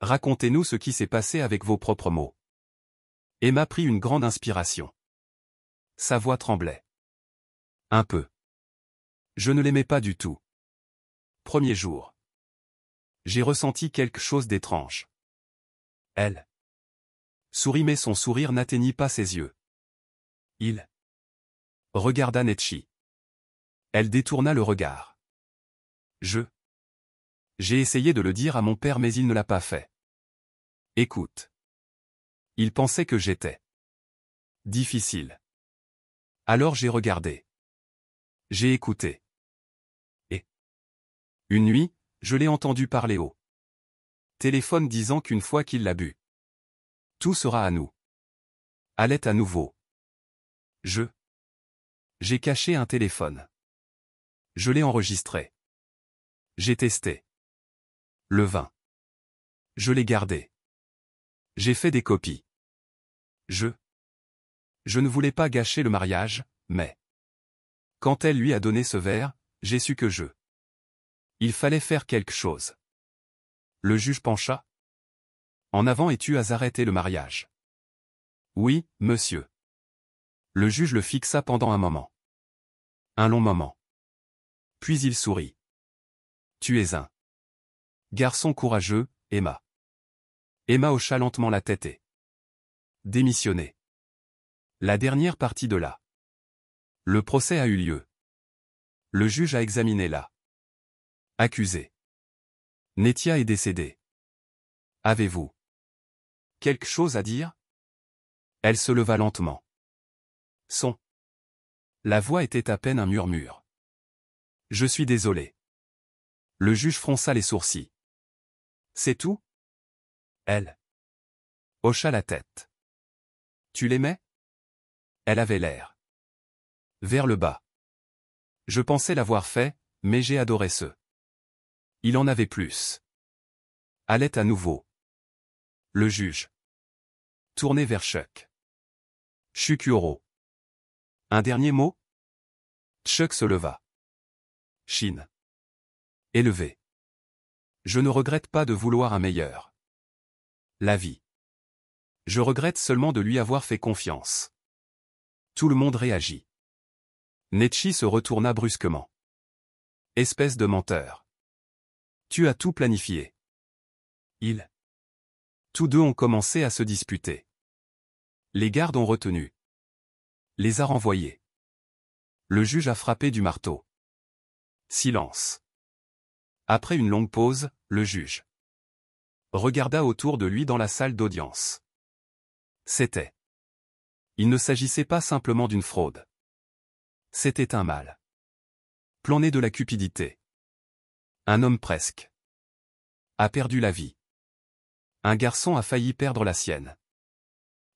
Racontez-nous ce qui s'est passé avec vos propres mots. Emma prit une grande inspiration. Sa voix tremblait. Un peu. Je ne l'aimais pas du tout. Premier jour. J'ai ressenti quelque chose d'étrange. Elle sourit mais son sourire n'atteignit pas ses yeux. Il regarda Netchi. Elle détourna le regard. J'ai essayé de le dire à mon père mais il ne l'a pas fait. Écoute. Il pensait que j'étais difficile. Alors j'ai regardé. J'ai écouté. Et une nuit, je l'ai entendu parler au téléphone disant qu'une fois qu'il l'a bu, tout sera à nous. Allait à nouveau. J'ai caché un téléphone. Je l'ai enregistré. J'ai testé le vin. Je l'ai gardé. J'ai fait des copies. Je ne voulais pas gâcher le mariage, mais quand elle lui a donné ce verre, j'ai su que il fallait faire quelque chose. Le juge pencha en avant et tu as arrêté le mariage. Oui, monsieur. Le juge le fixa pendant un moment. Un long moment. Puis il sourit. Tu es un garçon courageux, Emma. Emma hocha lentement la tête et démissionnait. La dernière partie de la. Le procès a eu lieu. Le juge a examiné la. Accusé. Netia est décédée. Avez-vous quelque chose à dire? Elle se leva lentement. Son. La voix était à peine un murmure. Je suis désolé. Le juge fronça les sourcils. C'est tout? Elle hocha la tête. Tu l'aimais? Elle avait l'air vers le bas. Je pensais l'avoir fait, mais j'ai adoré ce. Il en avait plus. Allait à nouveau. Le juge. Tourné vers Chuck. Chukyoro. Un dernier mot? Chuck se leva. Chine. Élevé. Je ne regrette pas de vouloir un meilleur. La vie. Je regrette seulement de lui avoir fait confiance. Tout le monde réagit. Nechi se retourna brusquement. Espèce de menteur. Tu as tout planifié. Ils. Tous deux ont commencé à se disputer. Les gardes ont retenu. Les a renvoyés. Le juge a frappé du marteau. Silence. Après une longue pause, le juge regarda autour de lui dans la salle d'audience. C'était. Il ne s'agissait pas simplement d'une fraude. C'était un mal. Plan né de la cupidité. Un homme presque a perdu la vie. Un garçon a failli perdre la sienne.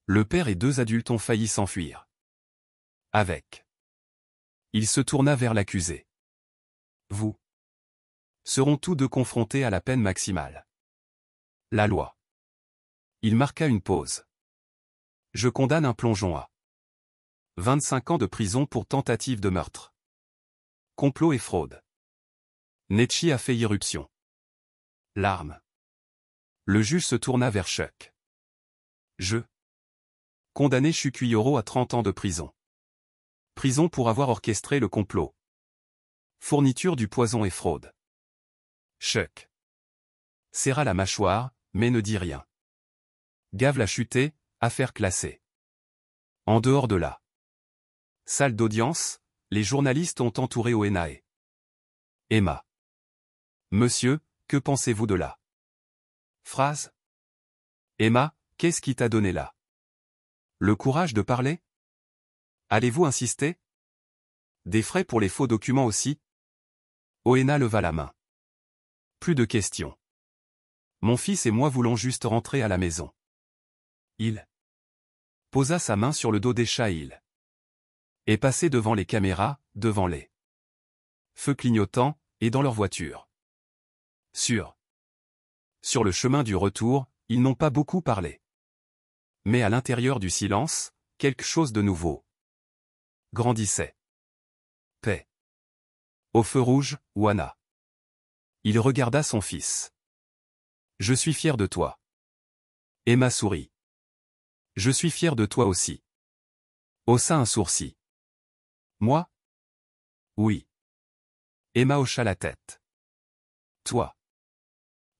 Le père et deux adultes ont failli s'enfuir. Avec. Il se tourna vers l'accusé. Vous seront tous deux confrontés à la peine maximale. La loi. Il marqua une pause. Je condamne un plongeon à 25 ans de prison pour tentative de meurtre. Complot et fraude. Nechi a fait irruption. Larmes. Le juge se tourna vers Chuck. Je. Condamné Chukyoro à 30 ans de prison. Prison pour avoir orchestré le complot. Fourniture du poison et fraude. Chuck. Serra la mâchoire, mais ne dit rien. Gave l'a chuté, affaire classée. En dehors de la salle d'audience, les journalistes ont entouré Oena et Emma. Monsieur, que pensez-vous de la phrase? Emma, qu'est-ce qui t'a donné là? Le courage de parler? Allez-vous insister? Des frais pour les faux documents aussi? Oena leva la main. Plus de questions. Mon fils et moi voulons juste rentrer à la maison. Il posa sa main sur le dos des chats et il est passé devant les caméras, devant les feux clignotants, et dans leur voiture. Sur le chemin du retour, ils n'ont pas beaucoup parlé. Mais à l'intérieur du silence, quelque chose de nouveau grandissait. Paix. Au feu rouge, Wana. Il regarda son fils. Je suis fier de toi. Emma sourit. Je suis fier de toi aussi. Haussa un sourcil. Moi? Oui. Emma hocha la tête. Toi.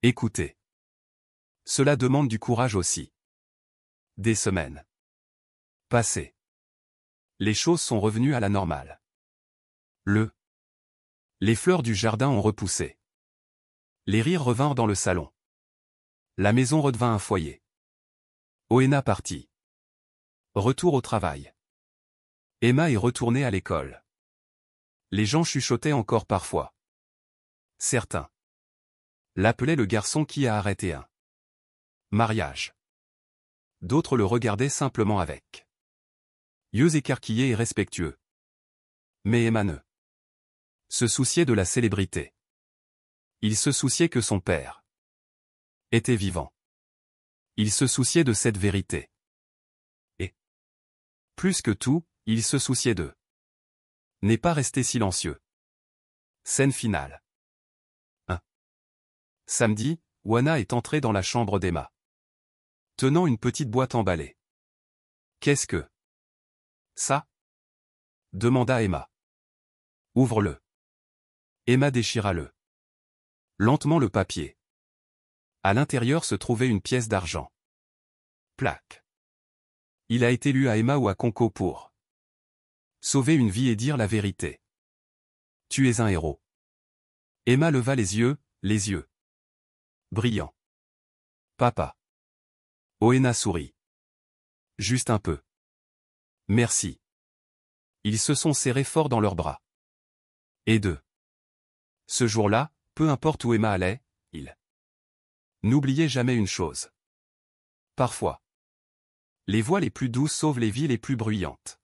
Écoutez. Cela demande du courage aussi. Des semaines passées. Les choses sont revenues à la normale. Les fleurs du jardin ont repoussé. Les rires revinrent dans le salon. La maison redevint un foyer. Oena partit. Retour au travail. Emma est retournée à l'école. Les gens chuchotaient encore parfois. Certains l'appelaient le garçon qui a arrêté un mariage. D'autres le regardaient simplement avec yeux écarquillés et respectueux. Mais Emma ne se souciait de la célébrité. Il se souciait que son père était vivant. Il se souciait de cette vérité. Et, plus que tout, il se souciait de n'est pas resté silencieux. Scène finale. 1. Samedi, Wana est entrée dans la chambre d'Emma, tenant une petite boîte emballée. Qu'est-ce que ça? Demanda Emma. Ouvre-le. Emma déchira lentement le papier. À l'intérieur se trouvait une pièce d'argent. Plaque. Il a été lu à Emma ou à Conco pour sauver une vie et dire la vérité. Tu es un héros. Emma leva les yeux brillants. Papa. Oena sourit. Juste un peu. Merci. Ils se sont serrés fort dans leurs bras. Et ce jour-là, peu importe où Emma allait, il n'oubliait jamais une chose. Parfois, les voix les plus douces sauvent les vies les plus bruyantes.